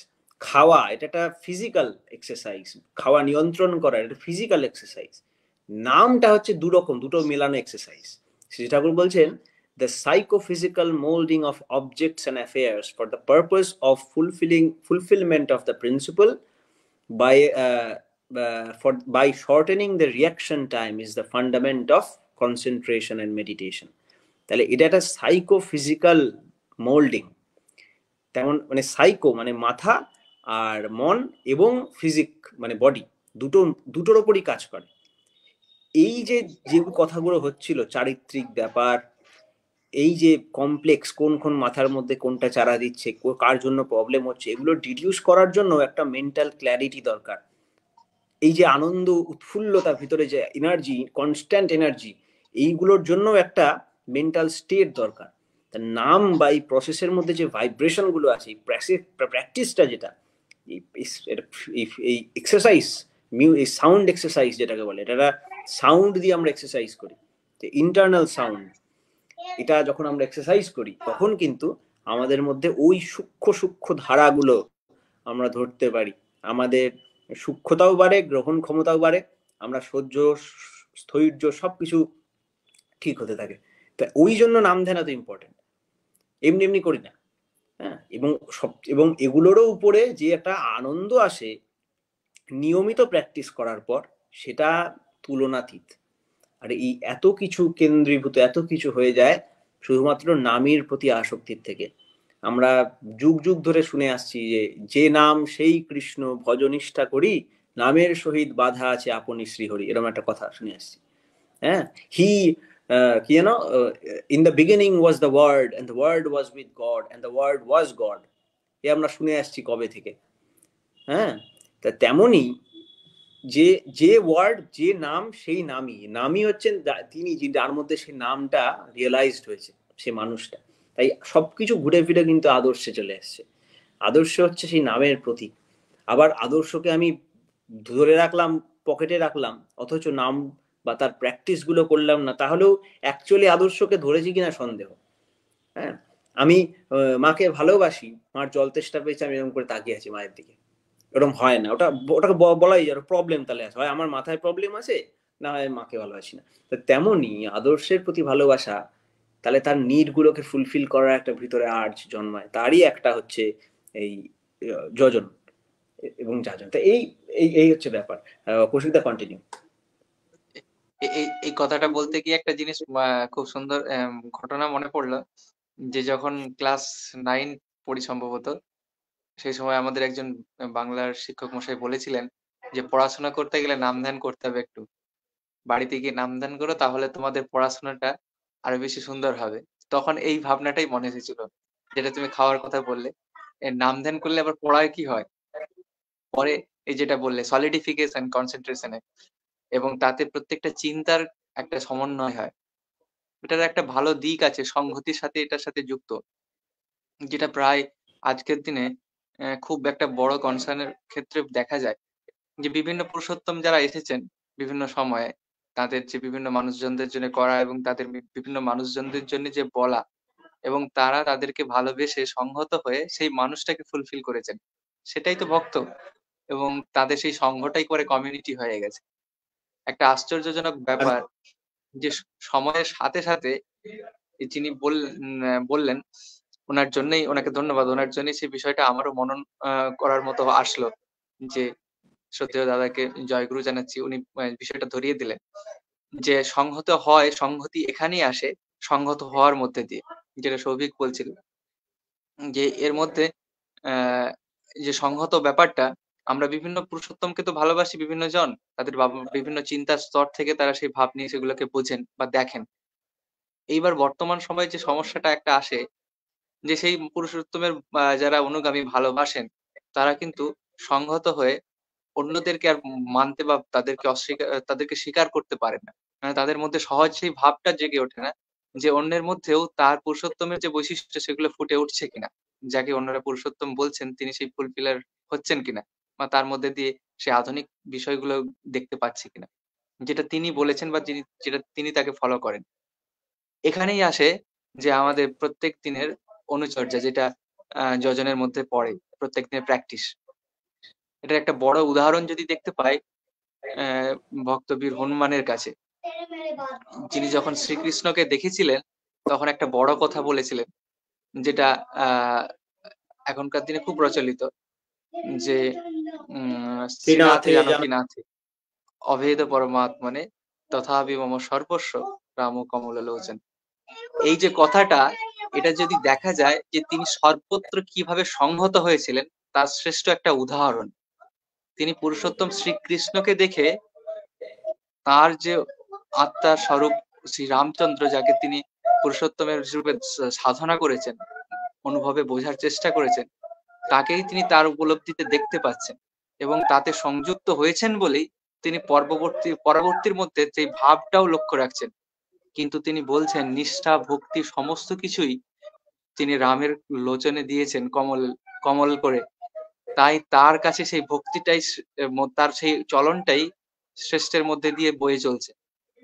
খাওয়া এটা একটা ফিজিক্যাল এক্সারসাইজ, খাওয়া নিয়ন্ত্রণ করা এটা ফিজিক্যাল এক্সারসাইজ। নামটা হচ্ছে দুরকম, দুটো মেলানো এক্সারসাইজ। শ্রী ঠাকুর বলছেন the psychophysical molding of objects and affairs for the purpose of fulfillment of the principle by by shortening the reaction time is the fundament of concentration and meditation. তাহলে এটা একটা psychophysical moulding. তেমন মানে psycho মানে মাথা আর মন, এবং physique মানে বডি, দুটোর ওপরই কাজ করে। এই যে কথাগুলো হচ্ছিল, চারিত্রিক ব্যাপার, এই যে কমপ্লেক্স, কোন মাথার মধ্যে কোনটা চারা দিচ্ছে, কার জন্য প্রবলেম হচ্ছে, এগুলো ডিডিউস করার জন্য একটা মেন্টাল ক্ল্যারিটি দরকার। এই যে আনন্দ উৎফুল্লতার ভিতরে যে এনার্জি, কনস্ট্যান্ট এনার্জি, এইগুলোর জন্য একটা মেন্টাল স্টেট দরকার। তা নাম বা এই প্রসেসের মধ্যে যে ভাইব্রেশন গুলো আছে, প্র্যাকটিসটা যেটা, এই এক্সারসাইজ, এই সাউন্ড এক্সারসাইজ যেটাকে বলে, এটা সাউন্ড দিয়ে আমরা এক্সারসাইজ করি, ইন্টারনাল সাউন্ড। এটা যখন আমরা এক্সারসাইজ করি তখন কিন্তু আমাদের মধ্যে ওই সূক্ষ্ম সূক্ষ্ম ধারাগুলো আমরা ধরতে পারি, আমাদের সূক্ষ্মতাও বাড়ে, গ্রহণ ক্ষমতাও বাড়ে, আমরা সহ্য স্থৈর্য সবকিছু ঠিক হতে থাকে। তা ওই জন্য নাম ধ্যান এত ইম্পর্টেন্ট, এমনি এমনি করি না। হ্যাঁ, এবং এগুলোরও উপরে যে একটা আনন্দ আসে নিয়মিত প্র্যাকটিস করার পর, সেটা তুলনাতীত। আর এই এত কিছু কেন্দ্রীভূত, এত কিছু হয়ে যায় শুধুমাত্র নামের প্রতি আসক্তির থেকে। আমরা যুগ যুগ ধরে শুনে আসছি যে নাম সেই কৃষ্ণ, ভজনিষ্ঠা করি, নামের সহিত বাধা আছে আপনি শ্রীহরি, এরকম একটা কথা শুনে আসছি। হ্যাঁ, হি কি যেন, in the beginning was the word and the word was with God and the word was God, এ আমরা শুনে আসছি কবে থেকে। হ্যাঁ, তা তেমনি যে ওয়ার্ড, যে নাম, সেই নামই হচ্ছেন তিনি, যার মধ্যে সেই নামটা রিয়েলাইজড হয়েছে, সে মানুষটা। তাই সবকিছু ঘুরে ফিরে কিন্তু আদর্শে চলে আসছে। আদর্শ হচ্ছে সেই নামের প্রতীক। আবার আদর্শকে আমি ধরে রাখলাম, পকেটে রাখলাম, অথচ নাম বা তার প্র্যাকটিস গুলো করলাম না, তাহলেও অ্যাকচুয়ালি আদর্শকে ধরেছি কিনা সন্দেহ। হ্যাঁ, আমি মাকে ভালোবাসি, মার জল তেষ্টা পেয়েছে, আমি এরকম করে তাকিয়ে আছি মায়ের দিকে, এরকম হয় না। ওটাকে বলাই যায় প্রবলেম। তাহলে আছে, হয় আমার মাথায় প্রবলেম আছে, না হয় মাকে ভালোবাসি না। তো তেমনই আদর্শের প্রতি ভালোবাসা, তাহলে তার নিড গুলোকে ফুলফিল করার একটা ভিতরে আর্জ জন্মায়, তারই একটা হচ্ছে এই যজন এবং যাজন। তো এই এই হচ্ছে ব্যাপার। কৌশিকদা কন্টিনিউ। এই কথাটা বলতে গিয়ে একটা জিনিস খুব সুন্দর ঘটনা মনে পড়লো, যে যখন ক্লাস 9 পড়ি সম্ভবত, সেই সময় আমাদের একজন বাংলার শিক্ষক মশাই বলেছিলেন যে পড়াশোনা করতে গেলে নাম ধ্যান করতে হবে, একটু বাড়িতে গিয়ে নাম ধ্যান করো, তাহলে তোমাদের পড়াশোনাটা আরো বেশি সুন্দর হবে। তখন এই ভাবনাটাই মনে এসেছিল, যেটা তুমি খাওয়ার কথা বললে, নাম ধ্যান করলে আবার পড়ায় কি হয় পরে, এই যেটা বললে সলিডিফিকেশন কনসেন্ট্রেশনে, এবং তাতে প্রত্যেকটা চিন্তার একটা সমন্বয় হয়। এটার একটা ভালো দিক আছে, সংহতির সাথে এটার সাথে যুক্ত, যেটা প্রায় আজকের দিনে খুব একটা বড় কনসার্নের ক্ষেত্রে দেখা যায়। যে বিভিন্ন পুরুষোত্তম যারা এসেছেন বিভিন্ন সময়ে, তাদের যে বিভিন্ন মানুষজনদের জন্য করা এবং তাদের বিভিন্ন মানুষজনদের জন্য যে বলা, এবং তারা তাদেরকে ভালোবেসে সংহত হয়ে সেই মানুষটাকে ফুলফিল করেছেন, সেটাই তো ভক্ত। এবং তাদের সেই সংঘটাই করে কমিউনিটি হয়ে গেছে। একটা আশ্চর্যজনক ব্যাপার যে সময়ের সাথে সাথে যিনি বললেন, ওনার জন্যই, ওনাকে ধন্যবাদ, ওনার জন্যই সেই বিষয়টা আমারও মনন করার মতো আসলো, যে সত্যি দাদাকে জয়গুরু জানাচ্ছি, উনি বিষয়টা ধরিয়ে দিলেন যে সংহত হয়, সংহতি এখানেই আসে সংহত হওয়ার মধ্যে দিয়ে, যেটা সৌভিক বলছিল, যে এর মধ্যে যে সংহত ব্যাপারটা, আমরা বিভিন্ন পুরুষোত্তমকে তো ভালোবাসি, বিভিন্ন জন তাদের বিভিন্ন চিন্তার স্তর থেকে তারা সেই ভাব নিয়ে সেগুলোকে বোঝেন বা দেখেন। এইবার বর্তমান সময়ে যে সমস্যাটা একটা আসে, যে সেই পুরুষোত্তমের যারা অনুগামী ভালোবাসেন, তারা কিন্তু সংহত হয়ে অন্যদেরকে আর মানতে বা তাদেরকে স্বীকার করতে পারে না। মানে তাদের মধ্যে সহজ সেই ভাবটা জেগে ওঠে না, যে অন্যের মধ্যেও তার পুরুষোত্তমের যে বৈশিষ্ট্য সেগুলো ফুটে উঠছে কিনা, যাকে অন্যরা পুরুষোত্তম বলছেন তিনি সেই ফুলফিলার হচ্ছেন কিনা, বা তার মধ্যে দিয়ে সে আধুনিক বিষয়গুলো দেখতে পাচ্ছে কিনা, যেটা তিনি বলেছেন বা যেটা তিনি তাকে ফলো করেন। এখানেই আসে যে আমাদের প্রত্যেক দিনের অনুচর্যা, যেটা যজনের মধ্যে পড়ে, প্রত্যেক দিনের প্র্যাকটিস। এটার একটা বড় উদাহরণ যদি দেখতে পাই ভক্তবীর হনুমানের কাছে, যিনি যখন শ্রীকৃষ্ণকে দেখেছিলেন তখন একটা বড় কথা বলেছিলেন, যেটা এখনকার দিনে খুব প্রচলিত, যে শ্রীনাথে জানকীনাথে অভেদ পরমাত্মনে তথাপি মম সর্বস্ব রাম কমল লোচন। এই যে কথাটা, এটা যদি দেখা যায় যে তিনি সর্বত্র কিভাবে সংহত হয়েছিলেন, তার শ্রেষ্ঠ একটা উদাহরণ। তিনি পুরুষোত্তম শ্রীকৃষ্ণকে দেখে তার যে আত্মার স্বরূপ শ্রী রামচন্দ্র, যাকে তিনি পুরুষোত্তমের রূপে সাধনা করেছেন, অনুভবে বোঝার চেষ্টা করেছেন, তাকেই তিনি তার উপলব্ধিতে দেখতে পাচ্ছেন, এবং তাতে সংযুক্ত হয়েছেন বলেই তিনি পরবর্তীর মধ্যে সেই ভাবটাও লক্ষ্য রাখছেন, কিন্তু তিনি বলছেন নিষ্ঠা ভক্তি সমস্ত কিছুই তিনি রামের লোচনে দিয়েছেন কমল কমল করে। তাই তার কাছে সেই ভক্তিটাই তার সেই চলনটাই শ্রেষ্ঠের মধ্যে দিয়ে বয়ে চলছে।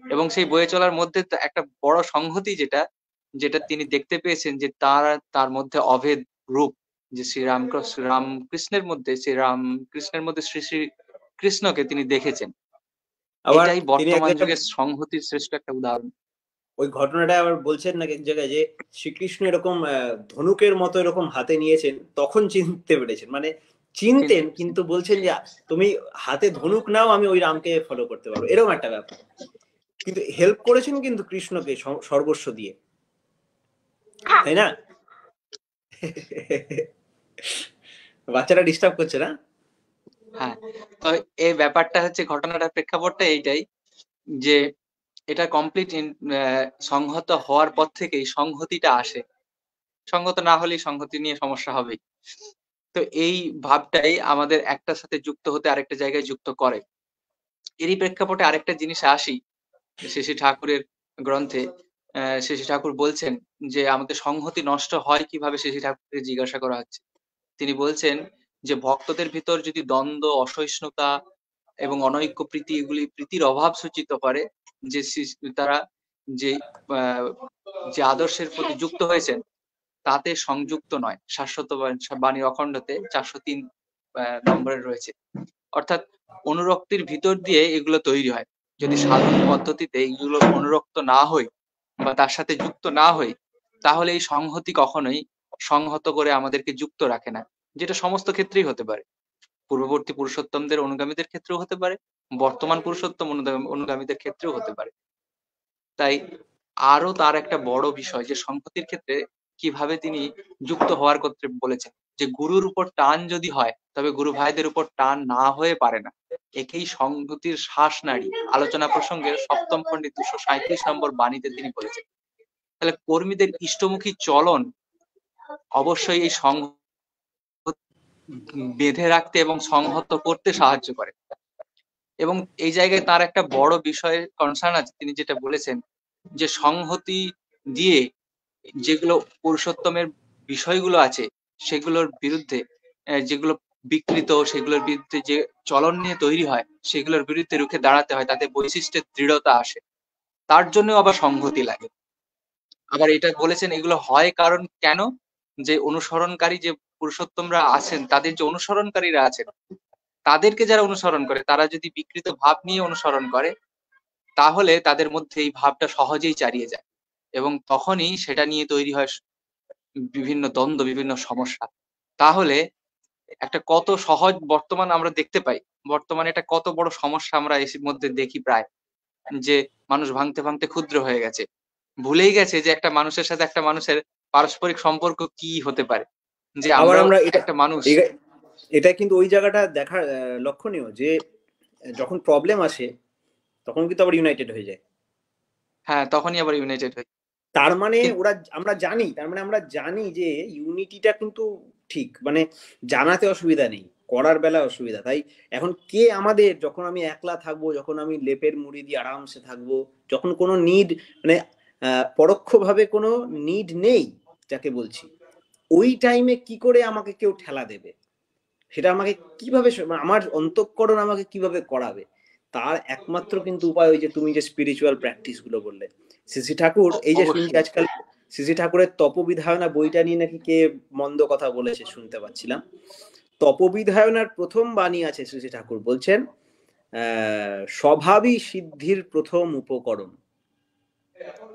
এবং সেই বয়ে চলার মধ্যে একটা বড় সংহতি যেটা যেটা তিনি দেখতে পেয়েছেন যে তার মধ্যে অভেদ রূপ, যে রামকৃষ্ণের মধ্যে শ্রী শ্রী কৃষ্ণকে তিনি দেখেছেন। আবার এটাই তিনি এক বর্তমান জায়গায় যুগের সংহতির শ্রেষ্ঠ একটা উদাহরণ। ওই ঘটনাটা আবার বলছেন নাকি এক জায়গায় যে শ্রীকৃষ্ণ এরকম ধনুকের মতো এরকম হাতে নিয়েছেন, তখন চিনতে পেরেছেন, মানে চিনতেন কিন্তু বলছেন যে তুমি হাতে ধনুক নাও, আমি ওই রামকে ফলো করতে পারবো, এরকম একটা ব্যাপার। কিন্তু হেল্প করেছেন কিন্তু কৃষ্ণকে সর্বস্ব দিয়ে, তাই না? বাচ্চারা ডিস্টার্ব করছে না? হ্যাঁ, তো এই ব্যাপারটা হচ্ছে, ঘটনাটার প্রেক্ষাপটটা এইটাই যে এটা কমপ্লিট সংহত হওয়ার পর থেকেই সংহতিটা আসে। সংহত না হলেই সংহতি নিয়ে সমস্যা হবেই। তো এই ভাবটাই আমাদের একটার সাথে যুক্ত হতে আরেকটা জায়গায় যুক্ত করে। এরই প্রেক্ষাপটে আরেকটা জিনিসে আসি, শ্রী শ্রী ঠাকুরের গ্রন্থে শ্রী শ্রী ঠাকুর বলছেন যে আমাদের সংহতি নষ্ট হয় কিভাবে, শ্রী শ্রী ঠাকুরকে জিজ্ঞাসা করা হচ্ছে। তিনি বলছেন যে ভক্তদের ভিতর যদি দ্বন্দ্ব, অসহিষ্ণুতা এবং অনৈক্য প্রীতি, এগুলি প্রীতির অভাব সূচিত করে, যে তারা যে যে আদর্শের প্রতি যুক্ত হয়েছেন তাতে সংযুক্ত নয়। শাশ্বত বাণীর অখণ্ডতে 403 নম্বরে রয়েছে। অর্থাৎ অনুরক্তির ভিতর দিয়ে এগুলো তৈরি হয়। যদি সাধন পদ্ধতিতে এগুলো অনুরক্ত না হই বা তার সাথে যুক্ত না হই, তাহলে এই সংহতি কখনোই সংহত করে আমাদেরকে যুক্ত রাখে না। যেটা সমস্ত ক্ষেত্রেই হতে পারে, পূর্ববর্তী পুরুষোত্তমদের অনুগামীদের ক্ষেত্রেও হতে পারে, বর্তমান পুরুষোত্তম অনুগামীদের ক্ষেত্রেও হতে পারে। তাই আরো তার একটা বড় বিষয় যে সংহতির ক্ষেত্রে কিভাবে তিনি যুক্ত হওয়ার ক্ষেত্রে বলেছেন যে গুরুর উপর টান যদি হয় তবে গুরু ভাইদের উপর টান না হয়ে পারে না। একেই সংহতির শ্বাস নাড়ি আলোচনা প্রসঙ্গে 7ম খণ্ডে 237 নম্বর বাণীতে তিনি বলেছেন। তাহলে কর্মীদের ইষ্টমুখী চলন অবশ্যই এই সংহতি বেঁধে রাখতে এবং সংহত করতে সাহায্য করে। এবং এই জায়গায় তার একটা বড় বিষয়ে কনসার্ন আছে। তিনি যেটা বলেছেন যে সংহতি দিয়ে যেগুলো পুরুষোত্তমের বিষয়গুলো আছে সেগুলোর বিরুদ্ধে, যেগুলো বিকৃত, সেগুলোর বিরুদ্ধে যে চলন নিয়ে তৈরি হয় সেগুলোর বিরুদ্ধে রুখে দাঁড়াতে হয়, তাতে বৈশিষ্ট্যের দৃঢ়তা আসে। তার জন্য আবার সংহতি লাগে। আবার এটা বলেছেন এগুলো হয় কারণ কেন, যে অনুসরণকারী যে পুরুষোত্তমরা আছেন, তাদের যে অনুসরণকারীরা আছেন, তাদেরকে যারা অনুসরণ করে তারা যদি বিকৃত ভাব নিয়ে অনুসরণ করে তাহলে তাদের মধ্যে এই ভাবটা সহজেই চারিয়ে যায় এবং তখনই সেটা নিয়ে তৈরি হয় বিভিন্ন দ্বন্দ্ব, বিভিন্ন সমস্যা। তাহলে একটা কত সহজ বর্তমান আমরা দেখতে পাই, বর্তমানে এটা কত বড় সমস্যা আমরা এর মধ্যে দেখি প্রায়, যে মানুষ ভাঙতে ভাঙতে ক্ষুদ্র হয়ে গেছে, ভুলেই গেছে যে একটা মানুষের সাথে একটা মানুষের পারস্পরিক সম্পর্ক কি হতে পারে, যে আবার আমরা আমরা এটা একটা মানুষ। এটা কিন্তু ওই জায়গাটা দেখার লক্ষণীয় যে যখন প্রবলেম আসে তখন কিন্তু আবার ইউনাইটেড হয়ে যায়। হ্যাঁ, তখনই আবার ইউনাইটেড হয়। তার মানে আমরা জানি যে ইউনিটিটা কিন্তু ঠিক, মানে জানাতে অসুবিধা নেই, করার বেলায় অসুবিধা। তাই এখন কে আমাদের, যখন আমি একলা থাকবো, যখন আমি লেপের মুড়ি দিয়ে আরামসে থাকবো, যখন কোনো নিড, মানে পরোক্ষভাবে কোনো নিড নেই যাকে বলছি, ওই টাইমে কি করে আমাকে কেউ ঠেলা দেবে, সেটা আমাকে কিভাবে, আমার অন্তঃকরণ আমাকে কিভাবে করাবে, তার একমাত্র কিন্তু উপায় ওই যে তুমি যে স্পিরিচুয়াল প্র্যাকটিস গুলো বললে। শ্রী ঠাকুর, এই যে শুনছি আজকাল শ্রী ঠাকুরের তপবিধায়না বইটা নিয়ে নাকি কে মন্দ কথা বলেছে শুনতে পাচ্ছিলাম। তপবিধায়নার প্রথম বাণী আছে, শ্রী ঠাকুর বলছেন স্বভাবই সিদ্ধির প্রথম উপকরণ।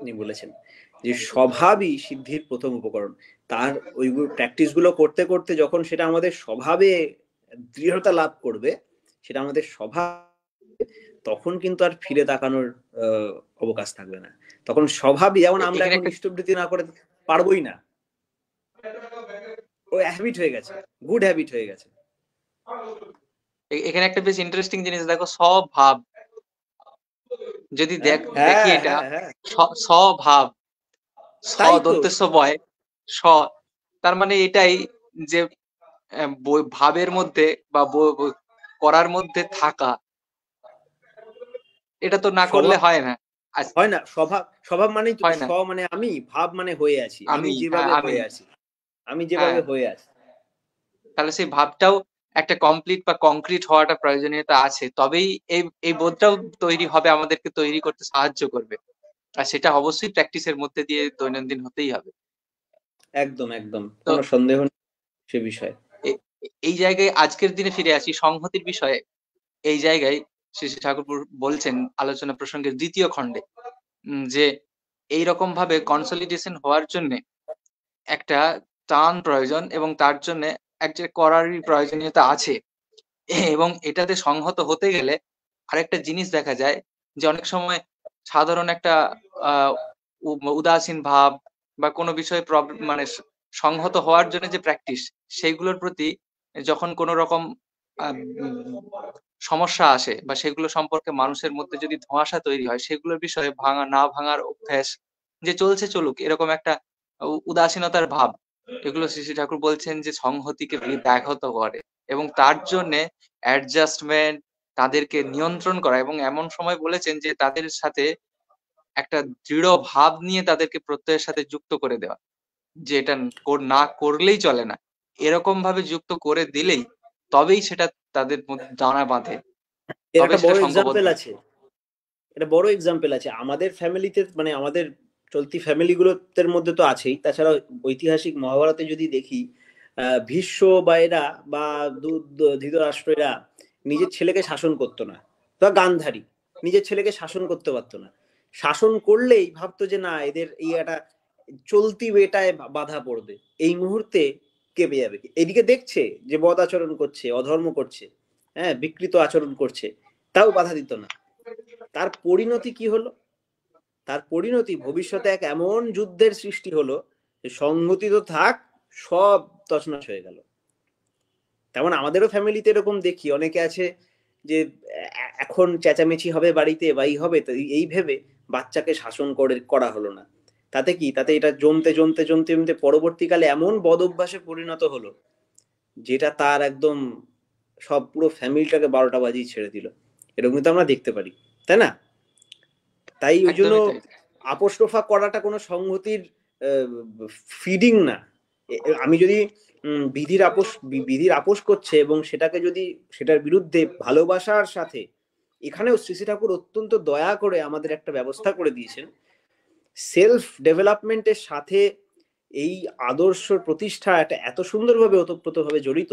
উনি বলেছেন যে স্বভাবই সিদ্ধির প্রথম উপকরণ। তার ওই প্র্যাকটিস গুলো করতে করতে যখন সেটা আমাদের স্বভাবে দৃঢ়তা লাভ করবে, সেটা আমাদের স্বভাব, তখন কিন্তু আর ফিরে তাকানোর অবকাশ থাকবে না। তখন স্বভাবই, যেমন আমরা এখন ইষ্টবৃত্তি না করে পারবোই না, ও হ্যাবিট হয়ে গেছে, গুড হ্যাবিট হয়ে গেছে। এখানে একটা বেশ ইন্টারেস্টিং জিনিস দেখো, স্বভাব। যদি দেখি এটা স্বভাব, দন্তেস্ব বয় স, তার মানে এটাই যে ভাবের মধ্যে বা করার মধ্যে থাকা, এটা তো না করলে হয় না। হয় না, স্বভাব স্বভাব মানেই তো হয় না, মানে আমি, ভাব মানে হয়ে আছি, আমি যেভাবে আমি, হয়ে আছি, আমি হ্যাঁ, যেভাবে হয়ে আছি। তাহলে সেই ভাবটাও একটা কমপ্লিট বা কংক্রিট হওয়াটা প্রয়োজনীয়তা আছে, তবেই এই এই বোধটাও তৈরি হবে, আমাদেরকে তৈরি করতে সাহায্য করবে। আর সেটা অবশ্যই প্র্যাকটিসের মধ্যে দিয়ে দৈনন্দিন হতেই হবে। একদম একদম, তো কোনো সন্দেহ নেই সে বিষয়ে। এই জায়গায় আজকের দিনে ফিরে আসি সংহতির বিষয়ে। এই জায়গায় শ্রী শ্রী ঠাকুর বলছেন আলোচনা প্রসঙ্গের দ্বিতীয় খণ্ডে যে এইরকম ভাবে কনসলিডেশন হওয়ার জন্য একটা টান প্রয়োজন এবং তার জন্য একটা করারই প্রয়োজনীয়তা আছে। এবং এটাতে সংহত হতে গেলে আরেকটা জিনিস দেখা যায় যে অনেক সময় সাধারণ একটা আহ উদাসীন ভাব বা কোনো বিষয়ে মানে সংহত হওয়ার জন্য যে প্র্যাকটিস, সেইগুলোর প্রতি যখন কোনো রকম আহ, উম, সমস্যা আসে বা সেগুলো সম্পর্কে মানুষের মধ্যে যদি ধোঁয়াশা তৈরি হয়, সেগুলোর বিষয়ে ভাঙা না ভাঙার অভ্যাস, যে চলছে চলুক এরকম একটা উদাসীনতার ভাব, এগুলো শ্রী শ্রী ঠাকুর বলছেন যে সংহতিকে ব্যাঘাত করে। এবং তার জন্য অ্যাডজাস্টমেন্ট, তাদেরকে নিয়ন্ত্রণ করা, এবং এমন সময় বলেছেন যে তাদের সাথে একটা দৃঢ় ভাব নিয়ে তাদেরকে প্রত্যয়ের সাথে যুক্ত করে দেওয়া, যে এটা না করলেই চলে না, এরকম ভাবে যুক্ত করে দিলেই তবেই সেটা তাদের মধ্যে দানা বাঁধে, এর তবে একটা সেটা বড় সংঘবদ্ধ। এক্সাম্পল আছে, এটা বড় এক্সাম্পল আছে আমাদের ফ্যামিলিতে, মানে আমাদের চলতি ফ্যামিলিগুলোর মধ্যে তো আছেই, তাছাড়া ঐতিহাসিক মহাভারতে যদি দেখি, ভীষ্ম বা এরা বা ধৃতরাষ্ট্ররা নিজের ছেলেকে শাসন করতো না, বা গান্ধারী নিজের ছেলেকে শাসন করতে পারতো না। শাসন করলেই ভাবতো যে না, এদের এই একটা চলতি বেটায় বাধা পড়বে, এই মুহূর্তে কেঁপে যাবে। এদিকে দেখছে যে বদ আচরণ করছে, অধর্ম করছে, হ্যাঁ, বিকৃত আচরণ করছে, তাও বাধা দিত না। তার পরিণতি কি হলো? তার পরিণতি ভবিষ্যতে এক এমন যুদ্ধের সৃষ্টি হলো যে সংহতি তো থাক, সব তছনছ হয়ে গেল। তেমন আমাদেরও ফ্যামিলিতে এরকম দেখি, অনেকে আছে যে এখন চেঁচামেচি হবে বাড়িতে বা এই হবে, তো এই ভেবে বাচ্চাকে শাসন করা হলো না। তাতে কি, তাতে এটা জমতে জমতে জমতে জমতে পরবর্তীকালে এমন বদ অভ্যাসে পরিণত হলো, যেটা তার একদম সব পুরো ফ্যামিলিটাকে 12টা বাজিয়ে ছেড়ে দিল। এরকম কিন্তু আমরা দেখতে পারি, তাই না? তাই ওই জন্য একদমই তাই। আপোষটোফা করাটা কোনো সংহতির ফিডিং না। আমি যদি বিধির আপোষ করছে এবং সেটাকে যদি সেটার বিরুদ্ধে ভালোবাসার সাথে, এখানেও শ্রী শ্রী ঠাকুর অত্যন্ত দয়া করে আমাদের একটা ব্যবস্থা করে দিয়েছেন, সেলফ ডেভেলপমেন্টের সাথে এই আদর্শ প্রতিষ্ঠা একটা এত সুন্দরভাবে ওতপ্রোতভাবে জড়িত।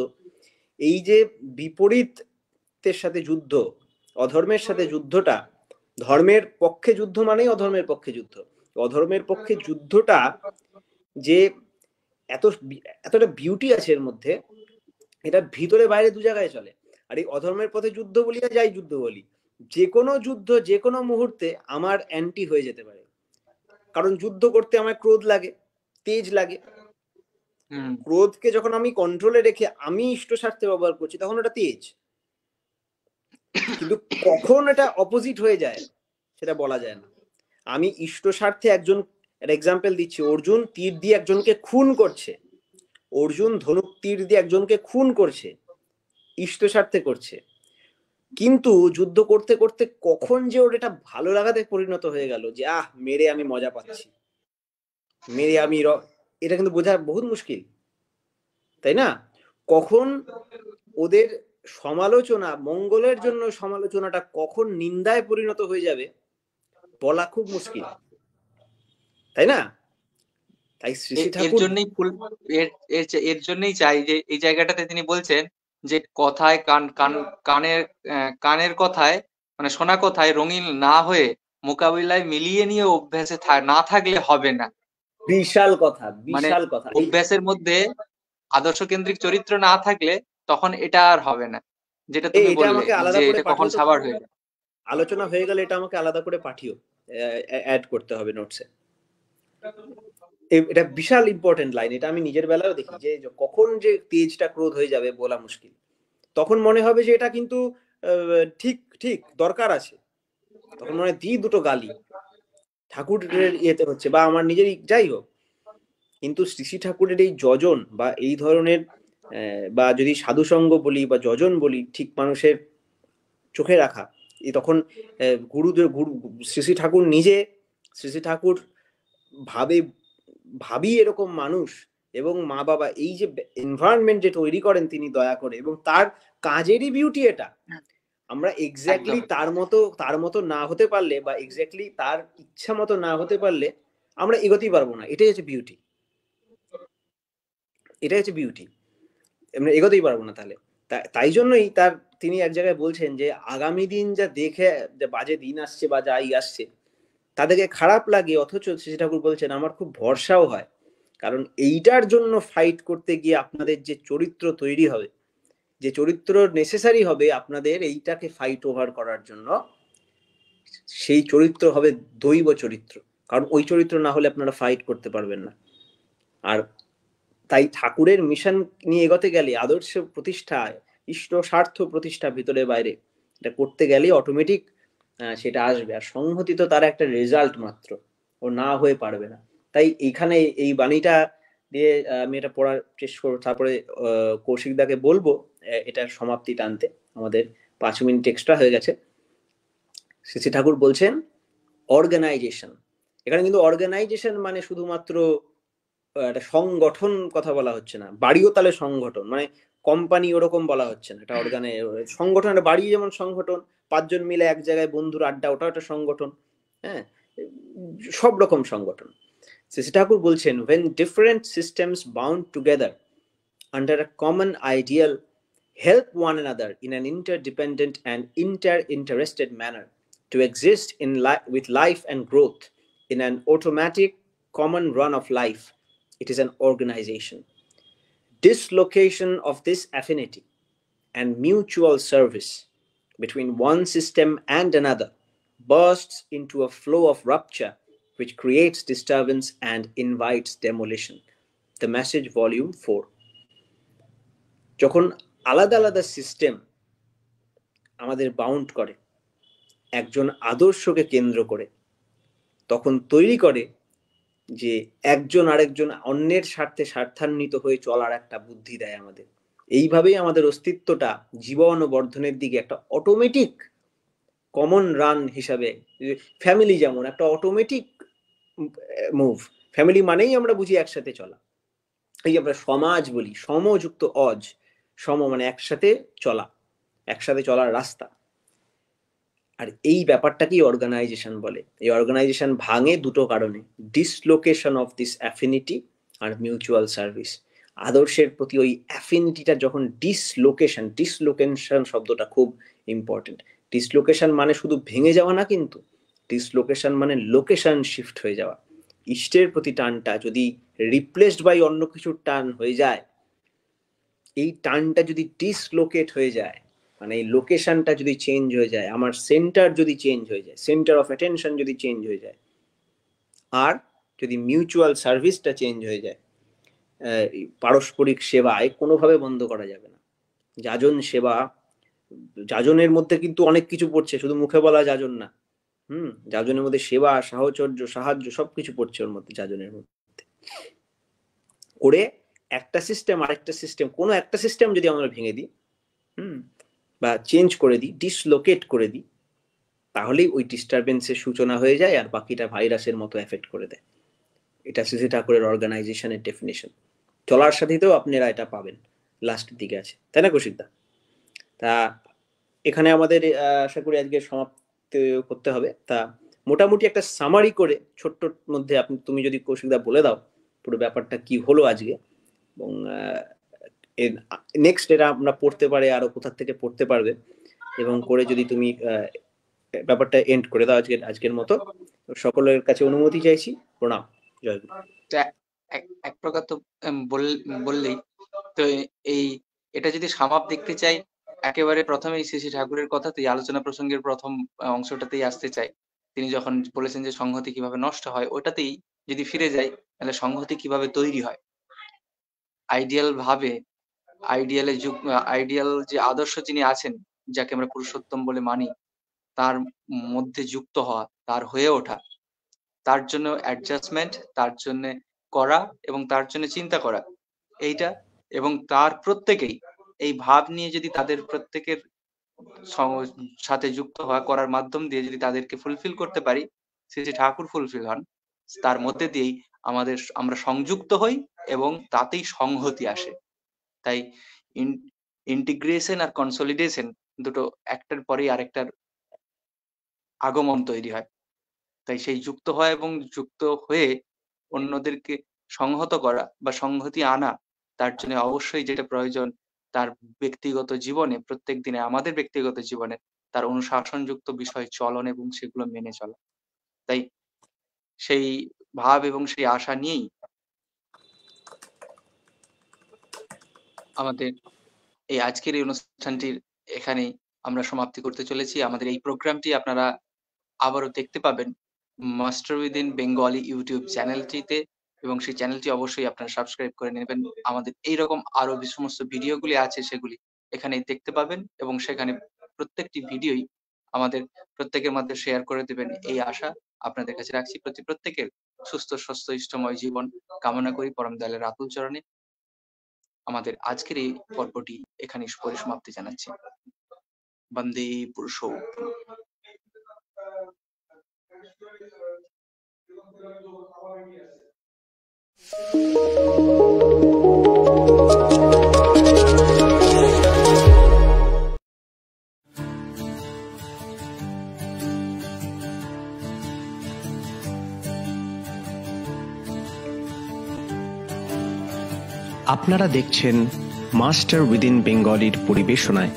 এই যে বিপরীতের সাথে যুদ্ধ, অধর্মের সাথে যুদ্ধটা, ধর্মের পক্ষে যুদ্ধ মানেই অধর্মের পক্ষে যুদ্ধ, অধর্মের পক্ষে যুদ্ধটা যে এতটা বিউটি আছে এর মধ্যে, এটা ভিতরে বাইরে দু জায়গায় চলে। আর এই অধর্মের পথে যুদ্ধ বলি আর যাই যুদ্ধ বলি, যে কোনো যুদ্ধ যে কোনো মুহূর্তে আমার অ্যান্টি হয়ে যেতে পারে। কারণ যুদ্ধ করতে আমার ক্রোধ লাগে, তেজ লাগে। ক্রোধকে যখন আমি কন্ট্রোলে রেখে আমি ইষ্ট স্বার্থে ব্যবহার করছি, তখন ওটা তেজ। কিন্তু কখন এটা অপোজিট হয়ে যায় সেটা বলা যায় না। আমি ইষ্ট স্বার্থে একজন, এক্সাম্পল দিচ্ছি, অর্জুন তীর দিয়ে একজনকে খুন করছে, অর্জুন ধনুক তীর দিয়ে একজনকে খুন করছে, ইষ্ট স্বার্থে করছে। কিন্তু যুদ্ধ করতে করতে কখন যে ওর এটা ভালো লাগাতে পরিণত হয়ে গেল, যে মেরে আমি মজা পাচ্ছি, মেরে আমি এটা কিন্তু বোঝা বহুত মুশকিল, তাই না? কখন ওদের সমালোচনা, মঙ্গলের জন্য সমালোচনাটা কখন নিন্দায় পরিণত হয়ে যাবে বলা খুব মুশকিল, তাই না? তাই শ্রী শ্রী এর ঠাকুর জন্যই এর জন্যই চাই যে এই জায়গাটাতে তিনি বলছেন যে কথায় কানের কানের কথায়, মানে শোনা কথায় রঙিন না হয়ে মোকাবিলায় মিলিয়ে নিয়ে অভ্যাসে না থাকলে হবে না। বিশাল কথা, মানে বিশাল কথা। অভ্যাসের মধ্যে আদর্শ কেন্দ্রিক চরিত্র না থাকলে তখন এটা আর হবে না, যেটা তুমি এটা বললে আমাকে আলাদা যে করে এটা কখন পাঠিও তো, সাবার হয়ে যায়। আলোচনা হয়ে গেলে এটা আমাকে আলাদা করে পাঠিও, অ্যাড করতে হবে নোটসে। এটা বিশাল ইম্পর্টেন্ট লাইন, এটা আমি নিজের বেলায়ও দেখি যে কখন যে তেজটা ক্রোধ হয়ে যাবে বলা মুশকিল। তখন মনে হবে যে এটা কিন্তু ঠিক ঠিক দরকার আছে, তখন মনে হয় দুটো গালি ঠাকুরের ইয়েতে হচ্ছে বা আমার নিজেরই, যাই হোক। কিন্তু শ্রী শ্রী ঠাকুরের এই যজন বা এই ধরনের বা যদি সাধুসঙ্গ বলি বা যজন বলি, ঠিক মানুষের চোখে রাখা, তখন গুরুদেব শ্রী শ্রী ঠাকুর নিজে, শ্রী শ্রী ঠাকুর ভাবি এরকম মানুষ, এবং মা বাবা এই যে এনভায়রনমেন্ট যে তৈরি করেন তিনি দয়া করে, এবং তার কাজেরই বিউটি এটা। আমরা এক্স্যাক্টলি তার মতো না হতে পারলে, বা এক্স্যাক্টলি তার ইচ্ছা মতো না হতে পারলে আমরা এগোতেই পারবো না। এটাই হচ্ছে বিউটি, এটাই হচ্ছে বিউটি, আমরা এগোতেই পারবো না। তাহলে তাই জন্যই তিনি এক জায়গায় বলছেন যে আগামী দিন যা দেখে, যা বাজে দিন আসছে বা যাই আসছে তাদেরকে খারাপ লাগে, অথচ শ্রী ঠাকুর বলছেন আমার খুব ভরসাও হয়, কারণ এইটার জন্য ফাইট করতে গিয়ে আপনাদের যে চরিত্র তৈরি হবে, যে চরিত্র নেসেসারি হবে আপনাদের এইটাকে ফাইট ওভার করার জন্য, সেই চরিত্র হবে দৈব চরিত্র, কারণ ওই চরিত্র না হলে আপনারা ফাইট করতে পারবেন না। আর তাই ঠাকুরের মিশন নিয়ে এগোতে গেলে, আদর্শ প্রতিষ্ঠা, ইষ্ট স্বার্থ প্রতিষ্ঠা ভিতরে বাইরে, এটা করতে গেলে অটোমেটিক সেটা আসবে। আর সংহতি তো তার একটা রেজাল্ট মাত্র, ও না হয়ে পারবে না। তাই এইখানে এই বাণীটা দিয়ে আমি এটা পড়ার চেষ্টা করবো, তারপরে কৌশিকদাকে বলবো এটার সমাপ্তি টানতে। আমাদের 5 মিনিট এক্সট্রা হয়ে গেছে। শ্রী ঠাকুর বলছেন অর্গানাইজেশন। এখানে কিন্তু অর্গানাইজেশন মানে শুধুমাত্র একটা সংগঠন কথা বলা হচ্ছে না, বাড়িও তাহলে সংগঠন, মানে কোম্পানি ওরকম বলা হচ্ছে না। এটা সংগঠন, একটা বাড়ি যেমন সংগঠন, 5 জন মিলে এক জায়গায় বন্ধুর আড্ডা, ওটাও একটা সংগঠন। হ্যাঁ, সব রকম সংগঠন। শ্রী ঠাকুর বলছেন when different systems bound together under a common ideal help one another in an interdependent and inter-interested manner to exist with life and growth in an automatic common run of life, it is an organization. Dislocation of this affinity and mutual service between one system and another bursts into a flow of rupture which creates disturbance and invites demolition. The Message, Volume 4. যখন আলাদা আলাদা system আমাদের bound করে একজন আদর্শকে কেন্দ্র করে, তখন তৈরি করে যে একজন আরেকজন অন্যের স্বার্থে স্বার্থান্বিত হয়ে চলার একটা বুদ্ধি দেয় আমাদের। এইভাবেই আমাদের অস্তিত্বটা জীবন ও বর্ধনের দিকে একটা অটোমেটিক কমন রান হিসাবে, ফ্যামিলি যেমন একটা অটোমেটিক মুভ, ফ্যামিলি মানেই আমরা বুঝি একসাথে চলা। এই আমরা সমাজ বলি, সমযুক্ত অজ, সম মানে একসাথে চলা, একসাথে চলার রাস্তা। আর এই ব্যাপারটাকেই অর্গানাইজেশন বলে। এই অর্গানাইজেশন ভাঙে দুটো কারণে, ডিসলোকেশন অফ দিস অ্যাফিনিটি আর মিউচুয়াল সার্ভিস। আদর্শের প্রতি ওই অ্যাফিনিটিটা যখন ডিসলোকেশন শব্দটা খুব ইম্পর্টেন্ট। ডিসলোকেশন মানে শুধু ভেঙে যাওয়া না, কিন্তু ডিসলোকেশন মানে লোকেশন শিফট হয়ে যাওয়া। ইষ্টের প্রতি টানটা যদি রিপ্লেসড বাই অন্য কিছুর টান হয়ে যায়, এই টানটা যদি ডিসলোকেট হয়ে যায়, মানে এই লোকেশনটা যদি চেঞ্জ হয়ে যায়, আমার সেন্টার যদি চেঞ্জ হয়ে যায়, সেন্টার অফ অ্যাটেনশন যদি চেঞ্জ হয়ে যায়, আর যদি মিউচুয়াল সার্ভিসটা চেঞ্জ হয়ে যায়, পারস্পরিক সেবায় কোনোভাবে বন্ধ করা যাবে না। যাজন সেবা, যাজনের মধ্যে কিন্তু অনেক কিছু পড়ছে, শুধু মুখে বলা যাজন না। যাজনের মধ্যে সেবা, সাহচর্য, সাহায্য সবকিছু পড়ছে ওর মধ্যে, যাজনের মধ্যে। করে একটা সিস্টেম আরেকটা সিস্টেম, কোনো একটা সিস্টেম যদি আমরা ভেঙে দিই, বা চেঞ্জ করে দিই, ডিসলোকেট করে দিই, তাহলেই ওই ডিস্টারবেন্সের সূচনা হয়ে যায়, আর বাকিটা ভাইরাসের মতো এফেক্ট করে দেয়। এটা শ্রী ঠাকুরের অর্গানাইজেশনের ডেফিনেশন। চলার সাথেও আপনারা এটা পাবেন, লাস্টের দিকে আছে, তাই না কৌশিকদা? তা এখানে আমাদের আশা করি আজকে সমাপ্ত করতে হবে। তা মোটামুটি একটা সামারি করে ছোট্ট মধ্যে তুমি যদি কৌশিকদা বলে দাও পুরো ব্যাপারটা কি হলো আজকে, এবং নেক্সট এটা আমরা পড়তে পারে, আরো কোথা থেকে পড়তে পারবে, এবং করে যদি তুমি ব্যাপারটা এন্ড করে দাও আজকের মতো। সকলের কাছে অনুমতি চাইছি, প্রণাম, জয় গুরু। এক প্রকার তো বললেই তো, এটা যদি সামাপ দেখতে চাই, একেবারে প্রথমেই শ্রী ঠাকুরের কথাতেই, আলোচনা প্রসঙ্গের প্রথম অংশটাতেই আসতে চাই। তিনি যখন বলেছেন যে সংহতি কিভাবে নষ্ট হয়, ওটাতেই যদি ফিরে যাই, তাহলে সংহতি কিভাবে তৈরি হয়। আইডিয়াল ভাবে, আইডিয়াল যে আদর্শ যিনি আছেন, যাকে আমরা পুরুষোত্তম বলে মানি, তার মধ্যে যুক্ত হওয়া, তার হয়ে ওঠা, তার জন্য অ্যাডজাস্টমেন্ট, তার জন্য করা এবং তার জন্য চিন্তা করা, এইটা, এবং তার প্রত্যেকেই এই ভাব নিয়ে যদি তাদের প্রত্যেকের সাথে যুক্ত করার মাধ্যম দিয়ে যদি তাদেরকে ফুলফিল করতে পারি, শ্রী শ্রী ঠাকুর ফুলফিল হন, তার মধ্যে দিয়েই আমরা সংযুক্ত হই এবং তাতেই সংহতি আসে। তাই ইন্টিগ্রেশন আর কনসলিডেশন দুটো একটার পরেই আরেকটার আগমন তৈরি হয়। তাই সেই যুক্ত হওয়া এবং যুক্ত হয়ে অন্যদেরকে সংহত করা বা সংহতি আনা, তার জন্য অবশ্যই যেটা প্রয়োজন, তার ব্যক্তিগত জীবনে, প্রত্যেক দিনে আমাদের ব্যক্তিগত জীবনে তার অনুশাসনযুক্ত বিষয় চলন এবং সেগুলো মেনে চলা। তাই সেই ভাব এবং সেই আশা নিয়েই আমাদের এই আজকের এই অনুষ্ঠানটির এখানেই আমরা সমাপ্তি করতে চলেছি। আমাদের এই প্রোগ্রামটি আপনারা আবারও দেখতে পাবেন মাস্টার উইদিন বেঙ্গলি ইউটিউব চ্যানেলটিতে, এবং সেই চ্যানেলটি অবশ্যই আপনারা সাবস্ক্রাইব করে নেবেন। আমাদের এইরকম আরো যে সমস্ত ভিডিওগুলি আছে সেগুলি এখানে দেখতে পাবেন, এবং সেখানে প্রত্যেকটি ভিডিওই আমাদের প্রত্যেকের মধ্যে শেয়ার করে দেবেন এই আশা আপনাদের কাছে রাখছি। প্রত্যেকের সুস্থ স্বাস্থ্য ইষ্টময় জীবন কামনা করি পরম দয়ালের আতুল চরণে। আমাদের আজকের এই পর্বটি এখানে পরিসমাপ্তি জানাচ্ছি। বন্দে পুরুষোত্তম। আপনারা দেখছেন মাস্টার উইদিন বেঙ্গলির পরিবেশনায়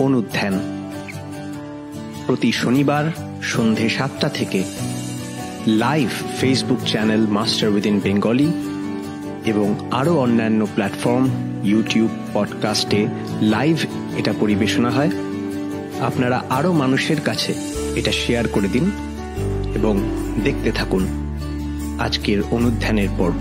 অনুধ্যান, প্রতি শনিবার সন্ধে 7টা থেকে live Facebook channel master within Bengali এবং আরো অন্যান্য প্ল্যাটফর্ম ইউটিউব পডকাস্টে লাইভ এটা পরিবেশনা হয়। আপনারা আরো মানুষের কাছে এটা শেয়ার করে দিন এবং দেখতে থাকুন আজকের অনুধ্যানের পর্ব।